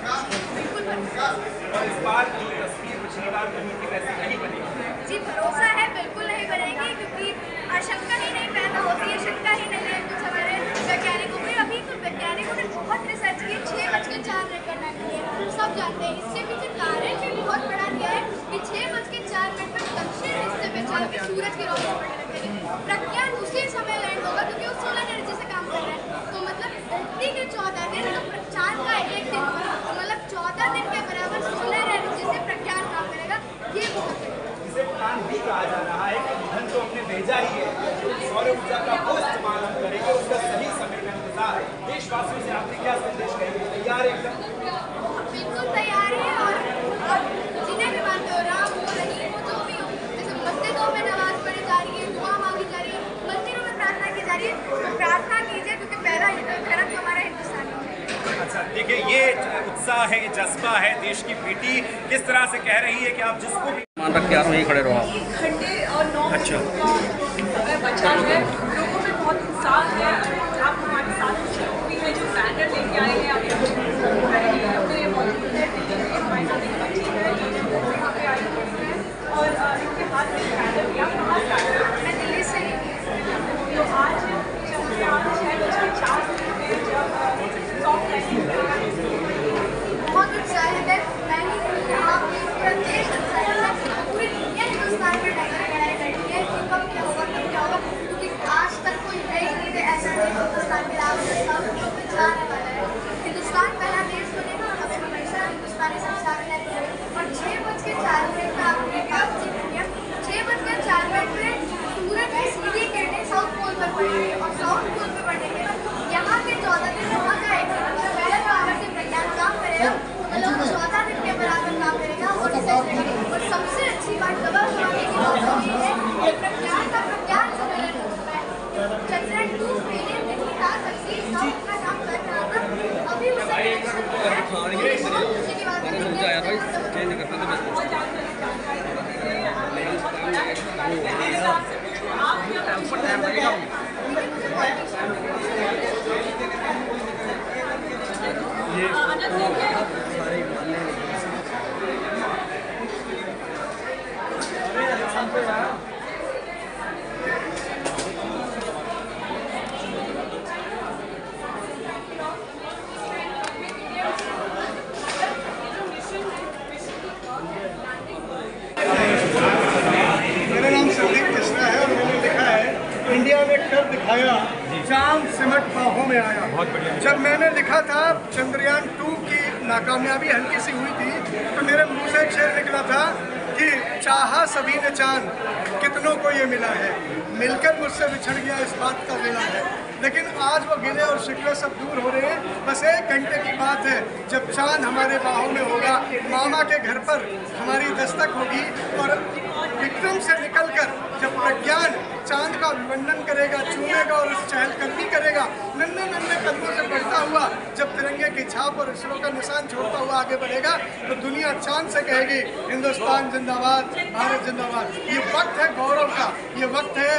Speaker 12: और इस बार जो तस्वीर पिछली बार बनी थी वैसे नहीं बनेगी।
Speaker 3: जी भरोसा है, बिल्कुल नहीं बनेगी क्योंकि आशंका ही नहीं पैदा होती है, शंका ही नहीं है। कुछ हमारे वैज्ञानिकों में अभी कुछ वैज्ञानिकों ने बहुत रिसर्च की, 6:04 रिकॉर्ड किए, सब जानते हैं। इसके पीछे कारण भी बहुत बड़ा दिया है कि 6:04 पर दक्षिण हिस्से में जाकर सूरज की रोशनी पड़ने लगेगी। प्रज्ञान उसी समय लैंड होगा क्योंकि वो सोलर एनर्जी से काम कर रहा है। तो मतलब धरती के 14 दिन तो चांद का 1 दिन होगा, तो मतलब 14 दिन के बराबर सोलर एनर्जी से प्रज्ञान काम करेगा। ये बहुत है।
Speaker 12: इसे प्लान भी कहा जा रहा है कि धन तो हमने भेजा ही है, सौर ऊर्जा का वो इस्तेमाल हम करेंगे, उसका सही समय का इंतजार देश देशवासियों से आपने क्या संदेश कहेंगे? तैयार एकदम?
Speaker 3: बिल्कुल तैयार है। और जिन्हें भी मानते हो, राम हो, रहीम हो, जो भी हो, जैसे मस्जिदों में नमाज पढ़ी जा रही है, दुआ मांगी जा रही है, मंदिरों में प्रार्थना की जा रही है, तो प्रार्थना कीजिए, क्योंकि पहला धर्म तो हमारा हिंदुस्तान है।
Speaker 12: अच्छा, देखिए ये उत्साह है, ये जज्बा है। देश की बेटी किस तरह से कह रही है कि आप जिसको भी
Speaker 13: मान रख के आ रहा हूँ, यहीं खड़े रहो।
Speaker 6: 1 घंटे और 9
Speaker 12: अच्छा
Speaker 6: समय बचा है, लोगों में बहुत उत्साह है। आप हमारे साथ भी है जो बैनर लेके आए हैं, अभी अपने मौजूद है, हमारे साथ एक बच्ची है जो यहाँ पे आई हुई है और इनके हाथ में बैनर दिया। कहाँ से आया? मैं दिल्ली से ही। तो आज 6:04 जब सॉफ्ट लैंडिंग
Speaker 3: बहुत उत्साहित है। मैं ही यहाँ पे पूरा देश उत्साहित है, पूरी दुनिया हिंदुस्तान में लड़ाई लड़ी है कि कब क्या होगा, क्योंकि आज तक कोई है ही नहीं ऐसा देश हिंदुस्तान के नाम से जाने वाला है। हिंदुस्तान पहला देश बनेगा, हमें हमेशा हिंदुस्तानी संस्कार है। और 6:04 में आपने बात की है, 6:04 में सूरज की सीधी किरणें साउथ पोल पर पड़ेंगे और साउथ पोल पर पड़ने के बाद यहाँ के 14 दिन वहाँ का एक पहले तो आगे से विज्ञान काम करेगा, मतलब 14 दिन के बराबर काम करेगा और सबसे अच्छी बात खबर सुनाने की बात ये है कि प्रज्ञान का प्रज्ञान सम्मेलन हो चुका है। चंद्रयान 2 पहले नहीं था, सक्सेस था, उतना काम कर रहा था, अभी उसका कनेक्शन है। उसी की बात
Speaker 2: मेरा नाम संदीप मिश्रा है और मैंने लिखा है, इंडिया ने कर दिखाया, चांद सिमट बाहों में आया।
Speaker 12: बहुत बढ़िया।
Speaker 2: जब मैंने लिखा था चंद्रयान 2 की नाकामयाबी हल्की सी हुई थी, तो मेरे मुंह से एक शेर निकला था कि चाहा सभी ने चांद, कितनों को ये मिला है, मिलकर मुझसे बिछड़ गया इस बात का गिला है। लेकिन आज वो गिले और शिकवे सब दूर हो रहे हैं। बस 1 घंटे की बात है जब चांद हमारे बाहों में होगा, मामा के घर पर हमारी दस्तक होगी और विक्रम से निकलकर जब प्रज्ञान चांद का अभिवंदन करेगा, चूमेगा और उस चहलकदमी करेगा, नन्हे नन्हे कदमों से बढ़ता हुआ जब तिरंगे की छाप और इसरो का निशान छोड़ता हुआ आगे बढ़ेगा, तो दुनिया चांद से कहेगी हिंदुस्तान जिंदाबाद, भारत जिंदाबाद। ये वक्त है गौरव का, ये वक्त है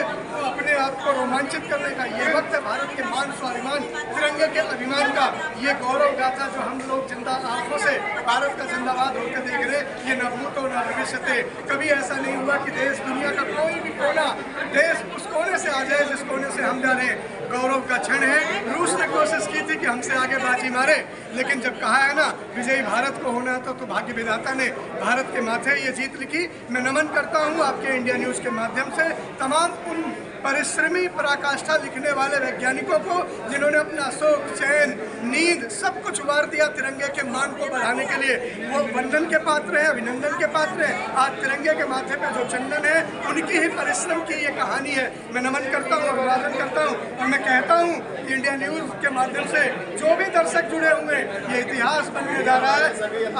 Speaker 2: अपने आप को रोमांचित करने का, ये वक्त है भारत के मान स्वाभिमान, तिरंगे के अभिमान का। ये गौरव गाथा जो हम लोग जिंदा आंखों से भारत का जिंदाबाद होकर देख रहे, ये न भूतो न भविष्यते। कभी ऐसा नहीं हुआ कि देश दुनिया का कोई भी कोना, देश उस कोने से आ जाए जिस कोने से हम जा रहे हैं। गौरव का क्षण है। रूस ने कोशिश की थी कि हमसे आगे बाजी मारे, लेकिन जब कहा है ना विजयी भारत को होना तो भाग्य विधाता ने भारत के माथे ये जीत लिखी। मैं नमन करता हूँ आपके इंडिया न्यूज़ के माध्यम से तमाम उन परिश्रमी पराकाष्ठा लिखने वाले वैज्ञानिकों को जिन्होंने अपना शोक, चैन, नींद सब कुछ उबार दिया तिरंगे के मान को बढ़ाने के लिए। वो वंदन के पात्र हैं, अभिनंदन के पात्र हैं। आज तिरंगे के माथे पे जो चंदन है उनकी ही परिश्रम की ये कहानी है। मैं नमन करता हूँ, अभिवादन करता हूँ और मैं कहता हूँ कि इंडिया न्यूज़ के माध्यम से जो भी दर्शक जुड़े हुए ये इतिहास बनने जा रहा है।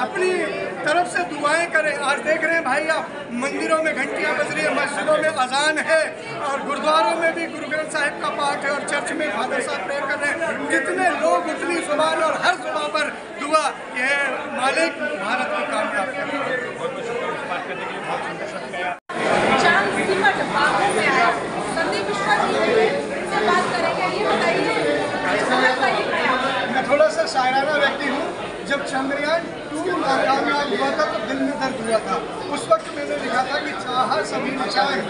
Speaker 2: अपनी तरफ से दुआएं करें। आज देख रहे हैं भाई आप, मंदिरों में घंटियाँ बज रही है, मस्जिदों में अजान है और गुरुद्वारों में भी गुरु ग्रंथ साहिब का पाठ है और चर्च में फादर साहब प्रेयर कर रहे हैं। जितने लोग उतनी जुबान और हर जुबान पर दुआ ये मालिक भारत को कामयाब मैं थोड़ा सा शायराना व्यक्ति हूँ। जब चंद्रयान 2 नाकामयाब हुआ था तो दिल में दर्द हुआ था। उस वक्त मैंने लिखा था कि चाहा सभी ने चाहे,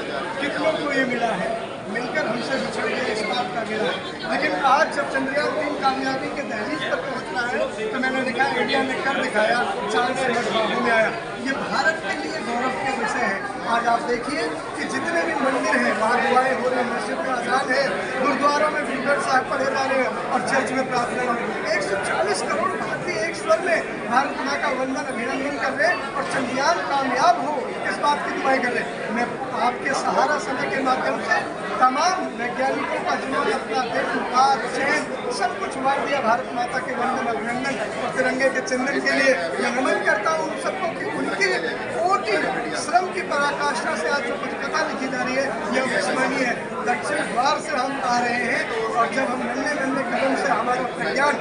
Speaker 2: कितनों को ये मिला है, मिलकर हमसे बिछड़ गए इस बात का गिला है। लेकिन आज जब चंद्रयान 3 कामयाबी के दहलीज पर पहुँच रहा है तो मैंने लिखा इंडिया ने कर दिखाया, चांद से बाहों में आया। ये भारत के लिए गौरव का विषय है। आज आप देखिए कि जितने भी मंदिर हैं वहाँ दुआएं हो रही हैं, मस्जिद में अजान है, गुरुद्वारों में गुरु ग्रंथ साहिब पढ़े जा रहे हैं और चर्च में प्रार्थना हो रही है। 140 करोड़ भारतीय एक स्वर में भारत माँ का वंदन अभिनंदन कर रहे हैं और चंद्रयान कामयाब हो इस बात की दुआएं कर रहे हैं। मैं आपके सहारा समय के माध्यम से तमाम वैज्ञानिकों का जिन्होंने अपना दिल, बात, चैन सब कुछ वार दिया भारत माता के वंदन अभिनंदन और तिरंगे के चंदन के लिए मैं नमन करता हूँ उन सबको कि उनके कोटि श्रम की पराकाष्ठा से आज जो कुछ कथा लिखी जा रही है यह विस्मरणीय है। दक्षिण द्वार से हम आ रहे हैं और जब हम नन्हे नन्हे कदम से हमारा प्रज्ञान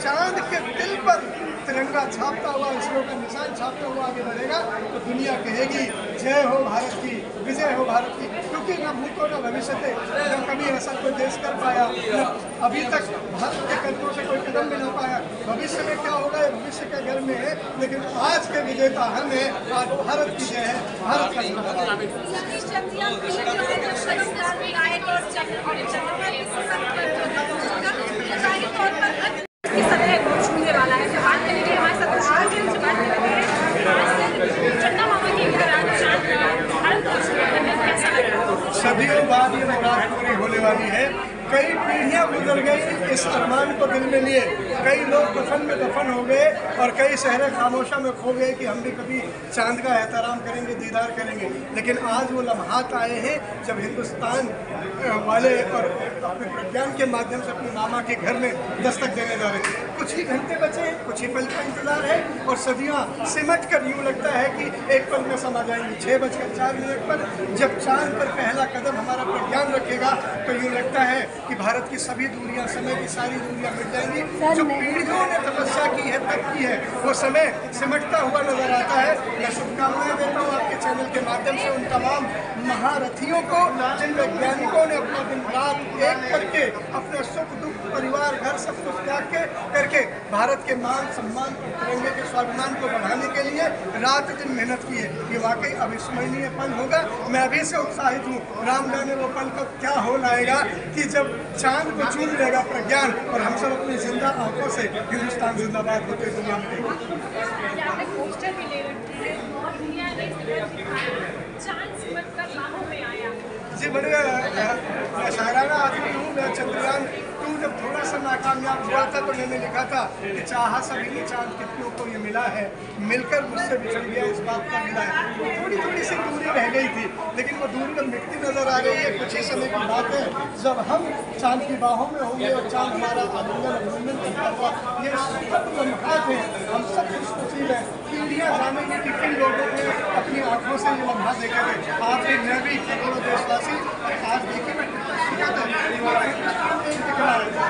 Speaker 2: चांद के दिल पर तिरंगा छापता हुआ, इसरो का निशान छापता हुआ आगे बढ़ेगा तो दुनिया कहेगी जय हो भारत की, विजय हो भारत की। क्योंकि न भूतो न भविष्य थे, न कभी ऐसा कोई देश कर पाया, न अभी तक भारत के कदमों से कोई कदम भी ना पाया। भविष्य में क्या होगा ये भविष्य के घर में है, लेकिन आज के विजेता हम हैं। आज भारत की जय है, भारत सदियों बाद ये मुराद पूरी होने वाली है। कई पीढ़ियां गुजर गई इस अरमान को दिल में लिए, कई लोग दफन में दफन हो गए और कई शहरें खामोशा में खो गए कि हम भी कभी चांद का एहतराम करेंगे, दीदार करेंगे। लेकिन आज वो लम्हात आए हैं जब हिंदुस्तान वाले और अपने प्रज्ञान के माध्यम से अपनी मामा के घर में दस्तक देने जा रहे हैं। कुछ ही घंटे बचे हैं, कुछ ही पल का इंतजार है और सदियां सिमट कर यूँ लगता है कि एक पल में समा जाएंगी। 6:04 पर जब चांद पर पहला कदम हमारा प्रज्ञान रखेगा तो यूँ लगता है कि भारत की सभी दूरियां, समय की सारी दूरियां मिट जाएंगी। जो पीढ़ियों ने तपस्या की है, तब की है, वो समय सिमटता हुआ नजर आता है। मैं शुभकामनाएं देता हूँ आपके चैनल के माध्यम से उन तमाम महारथियों को जिन वैज्ञानिकों ने अपना दिन रात एक करके अपने सुख दुख परिवार घर सब कुछ त्याग करके भारत के मान सम्मान तिरंगे के स्वाभिमान को बढ़ाने के लिए रात दिन मेहनत की है। ये वाकई अविस्मरणीय पल होगा। मैं अभी से उत्साहित हूँ। राम जाने वो पल कब क्या हो लाएगा कि जब चांद को चूम लेगा प्रज्ञान और हम सब अपनी जिंदा आंखों से हिंदुस्तान जिंदाबाद होते दुनिया में। जी बड़े शायराना आदमी हूँ मैं। चंद्रयान 2 जब थोड़ा सा नाकामयाब हुआ था तो मैंने लिखा था कि चाहा सभी ने चांद कितनों को ये मिला है, मिलकर मुझसे बिछड़ गया इस बात का मिला है। थोड़ी थोड़ी सी दूरी रह गई थी लेकिन वो दूरी में मिटती नजर आ रही है। कुछ ही समय की बात है जब हम चांद की बाहों में होंगे और चांद हमारा अभिनंदन करता हुआ ये सब लम्हात हैं। हम सब खुशनसीब हैं। पीढ़ियाँ जानेंगे कि किन लोगों ने अपनी आंखों से ये लम्हा देखे थे। आप भी, मैं भी, करोड़ों देशवासी। आज देखिए मैं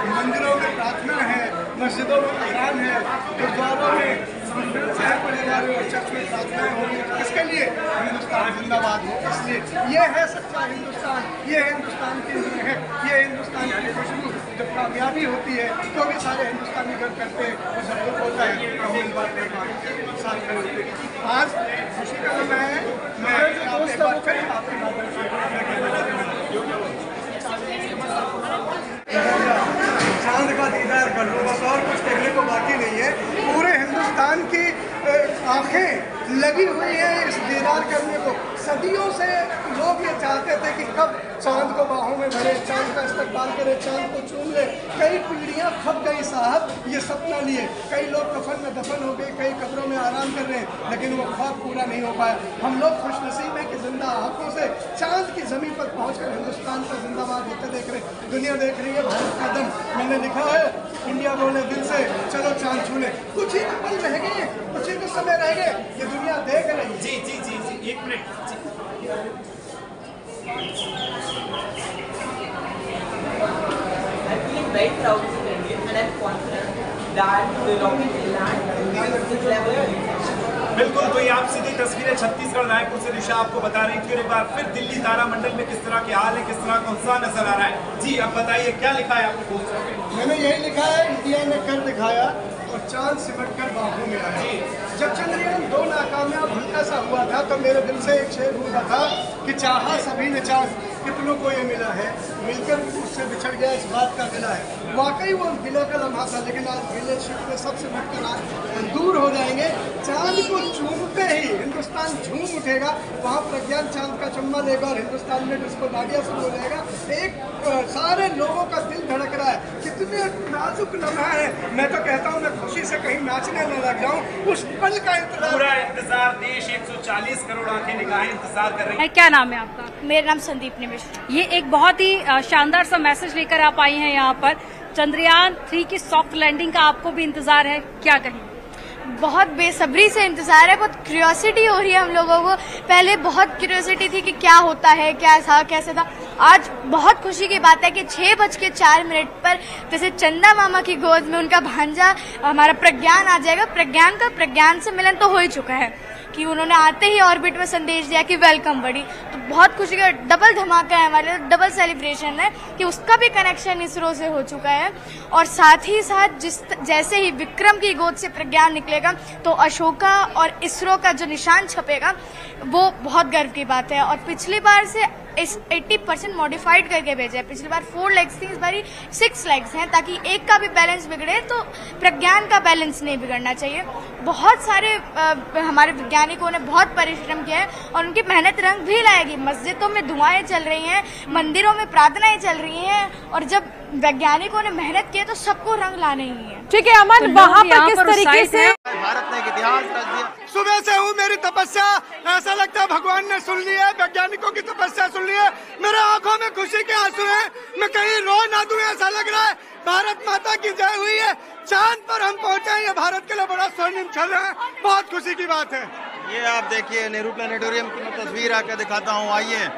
Speaker 2: मंदिरों में प्रार्थना है, मस्जिदों में अज़ान है, गुरुद्वारों में पढ़े जा रहे और चर्च में प्रार्थनाएं होंगी। इसके लिए हिंदुस्तान जिंदाबाद हो। इसलिए ये है सच्चा हिंदुस्तान, ये हिंदुस्तान की है, ये हिंदुस्तान की खुशबू। जब कामयाबी होती है तो भी सारे हिंदुस्तानी घर करते हैं और जब दुख होता है तो हम इस बात पर साथ खड़े होते हैं। आज खुशी का लम्हा है। मैं एक बार फिर आपके माध्यम से चांद का दीदार कर लो, बस और कुछ कहने को बाकी नहीं है। पूरे हिंदुस्तान की आंखें लगी हुई हैं इस दीदार करने को। सदियों से लोग ये चाहते थे कि कब चांद को बाहों में भरे, चांद का इस्तकबाल करे, चांद को चूम ले। कई पीढ़ियां खप गई साहब ये सपना लिए। कई लोग कफन में दफन हो गए, कई कब्रों में आराम कर रहे हैं, लेकिन वो ख्वाब पूरा नहीं हो पाया। हम लोग खुशनसीब हैं कि जिंदा आंखों से चांद की जमीन पर पहुंचकर हिंदुस्तान को जिंदाबाद होते देख रहे हैं। दुनिया देख रही है भारत का दम। मैंने लिखा है इंडिया बोले दिल से चलो चांद छू ले। कुछ ही पल रह गए, कुछ ही कुछ समय रह गए, ये दुनिया देख रही है।
Speaker 11: जी जी जी जी एक minute.
Speaker 13: I feel very proud to be Indian and I'm confident that the rocket will land at this level.
Speaker 12: बिल्कुल, तो ये आप सीधी तस्वीरें छत्तीसगढ़ रायपुर से दिशा आपको बता रही थी। एक बार फिर दिल्ली तारामंडल में किस तरह के हाल है, किस तरह का उत्साह नजर आ रहा है। जी अब बताइए क्या लिखा है आपने पोस्टर पे?
Speaker 2: मैंने यही लिखा है इंडिया ने कर दिखाया और चांद सिमट कर बाहों में आया। जब चंद्रयान 2 नाकामयाब हल्का सा हुआ था तो मेरे दिल से एक शेर हुआ था कि चाहा सभी ने चांद कितनों को ये मिला है, मिलकर उससे बिछड़ गया इस बात का मिला है। वाकई वो गिले का लम्हा था, लेकिन आज गिले शिकवे सबसे मिटकर आज दूर हो जाएंगे। चांद को चूमते ही हिंदुस्तान झूम उठेगा। वहाँ प्रज्ञान चांद का चुम्मा लेगा और हिंदुस्तान में डिस्को दांडिया शुरू हो जाएगा। एक सारे लोगों का दिल धड़क रहा है। कितने नाजुक लम्हा है। मैं तो कहता हूँ मैं खुशी से कहीं नाचने न लग जाऊँ। उस पल का इंतजार,
Speaker 12: पूरा इंतजार, देश 140 करोड़ आंखें निगाहें इंतजार कर रही है।
Speaker 7: क्या नाम है आपका?
Speaker 3: मेरा नाम संदीप निमिष।
Speaker 7: ये एक बहुत ही शानदार सा मैसेज लेकर आप आई हैं यहाँ पर। चंद्रयान 3 की सॉफ्ट लैंडिंग का आपको भी इंतजार है, क्या कहेंगे?
Speaker 3: बहुत बेसब्री से इंतजार है, बहुत क्यूरियोसिटी हो रही है हम लोगों को। पहले बहुत क्यूरियोसिटी थी कि क्या होता है, क्या था, कैसे था। आज बहुत खुशी की बात है कि 6:04 पर जैसे चंदा मामा की गोद में उनका भांजा हमारा प्रज्ञान आ जाएगा। प्रज्ञान का प्रज्ञान से मिलन तो हो ही चुका है कि उन्होंने आते ही ऑर्बिट में संदेश दिया कि वेलकम बड़ी। तो बहुत खुशी का डबल धमाका है हमारे, डबल सेलिब्रेशन है कि उसका भी कनेक्शन इसरो से हो चुका है। और साथ ही साथ जैसे ही विक्रम की गोद से प्रज्ञान निकलेगा तो अशोका और इसरो का जो निशान छपेगा वो बहुत गर्व की बात है। और पिछली बार से 80% मॉडिफाइड करके भेजा है। पिछली बार 4 लेग्स थी, इस बार 6 लेग्स हैं, ताकि एक का भी बैलेंस बिगड़े तो प्रज्ञान का बैलेंस नहीं बिगड़ना चाहिए। बहुत सारे हमारे वैज्ञानिकों ने बहुत परिश्रम किया है और उनकी मेहनत रंग भी लाएगी। मस्जिदों में दुआएं चल रही हैं, मंदिरों में प्रार्थनाएं चल रही हैं, और जब वैज्ञानिकों ने मेहनत की है तो सबको रंग लाने ही है।
Speaker 14: ठीक है अमन, वहाँ पर किस तरीके से
Speaker 15: भारत ने एक इतिहास रच दिया।
Speaker 2: सुबह से हूँ, मेरी तपस्या ऐसा लगता है भगवान ने सुन ली है, वैज्ञानिकों की तपस्या सुन ली है। मेरे आंखों में खुशी के आंसू हैं, मैं कहीं रो ना दूं ऐसा लग रहा है। भारत माता की जय हुई है, चांद पर हम पहुंचे हैं, ये भारत के लिए बड़ा स्वर्णिम क्षण है, बहुत खुशी की बात है।
Speaker 15: ये आप देखिए नेहरू प्लानिटोरियम की मैं तस्वीर आकर दिखाता हूँ, आइए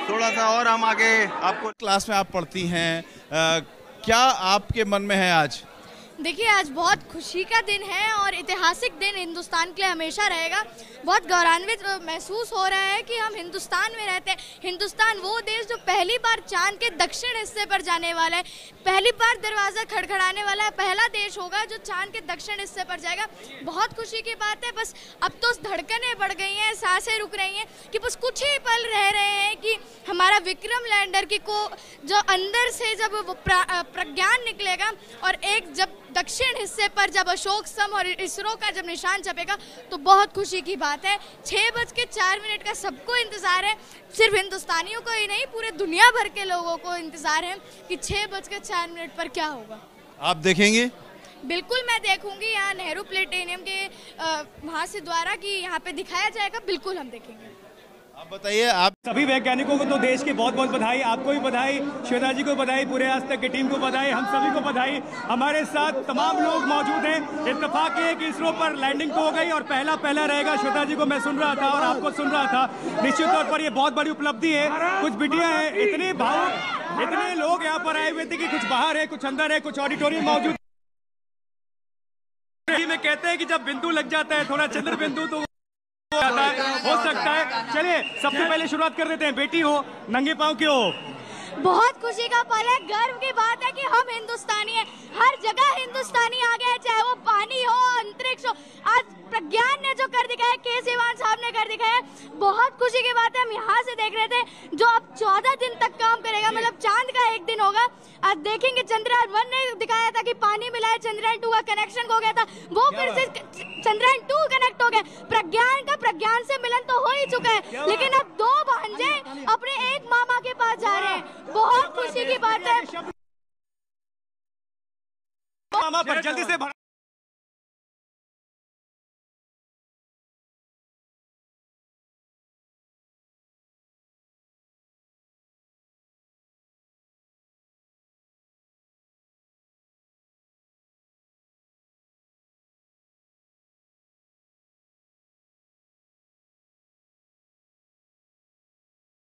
Speaker 15: थोड़ा सा और हम आगे आपको।
Speaker 4: क्लास में आप पढ़ती हैं, क्या आपके मन में है आज?
Speaker 3: देखिए, आज बहुत खुशी का दिन है और ऐतिहासिक दिन हिंदुस्तान के लिए हमेशा रहेगा। बहुत गौरवान्वित महसूस हो रहा है कि हम हिंदुस्तान में रहते हैं। हिंदुस्तान वो देश जो पहली बार चांद के दक्षिण हिस्से पर जाने वाला है, पहली बार दरवाज़ा खड़खड़ाने वाला है, पहला देश होगा जो चांद के दक्षिण हिस्से पर जाएगा। बहुत खुशी की बात है। बस अब तो धड़कनें बढ़ गई हैं, सांसें रुक रही हैं कि बस कुछ ही पल रह रहे हैं कि हमारा विक्रम लैंडर की को जो अंदर से जब वो प्रज्ञान निकलेगा और एक जब दक्षिण हिस्से पर जब अशोक स्तंभ और इसरो का जब निशान छपेगा तो बहुत खुशी की बात है। 6:04 का सबको इंतजार है, सिर्फ हिंदुस्तानियों को ही नहीं, पूरे दुनिया भर के लोगों को इंतजार है कि 6:04 पर क्या होगा।
Speaker 4: आप देखेंगे?
Speaker 3: बिल्कुल मैं देखूंगी। यहाँ नेहरू प्लेटेनियम के वहाँ से द्वारा कि यहाँ पे दिखाया जाएगा, बिल्कुल हम देखेंगे।
Speaker 4: आप बताइए। आप
Speaker 11: सभी वैज्ञानिकों को तो देश की बहुत बहुत बधाई, आपको भी बधाई, श्वेता जी को बधाई, पूरे आज तक की टीम को बधाई, हम सभी को बधाई। हमारे साथ तमाम लोग मौजूद हैं। इत्तेफाक है कि इसरो पर लैंडिंग तो हो गई और पहला रहेगा। श्वेता जी को मैं सुन रहा था और आपको सुन रहा था, निश्चित तौर पर ये बहुत बड़ी उपलब्धि है। कुछ बिटियां हैं, इतने भावुक, इतने लोग यहाँ पर आए हुए थे कि कुछ बाहर है, कुछ अंदर है, कुछ ऑडिटोरियम मौजूद में। कहते हैं कि जब बिंदु लग जाता है, थोड़ा चंद्र बिंदु, तो हो सकता है। चलिए सबसे पहले शुरुआत कर देते हैं। बेटी हो, नंगे पांव क्यों हो?
Speaker 3: बहुत खुशी का पल है, गर्व की बात है कि हम हिंदुस्तानी हैं। हर जगह हिंदुस्तानी आ गए, चाहे वो पानी हो, अंतरिक्ष हो। आज प्रज्ञान ने जो कर दिखाया, के सिवान साहब ने कर दिखाया, बहुत खुशी की बात है। हम यहाँ से देख रहे थे, जो अब 14 दिन तक काम करेगा, मतलब चांद का एक दिन होगा। आज देखेंगे चंद्रयान 1 ने दिखाया था कि पानी मिला है, चंद्रयान 2 का कनेक्शन हो गया था, वो फिर से चंद्रयान 2 कनेक्ट हो गया। प्रज्ञान से मिलन तो हो ही चुका है, लेकिन अब 2 भांजे अपने एक मामा के पास जा रहे हैं, बहुत खुशी की बात है।
Speaker 11: मामा पर जल्दी से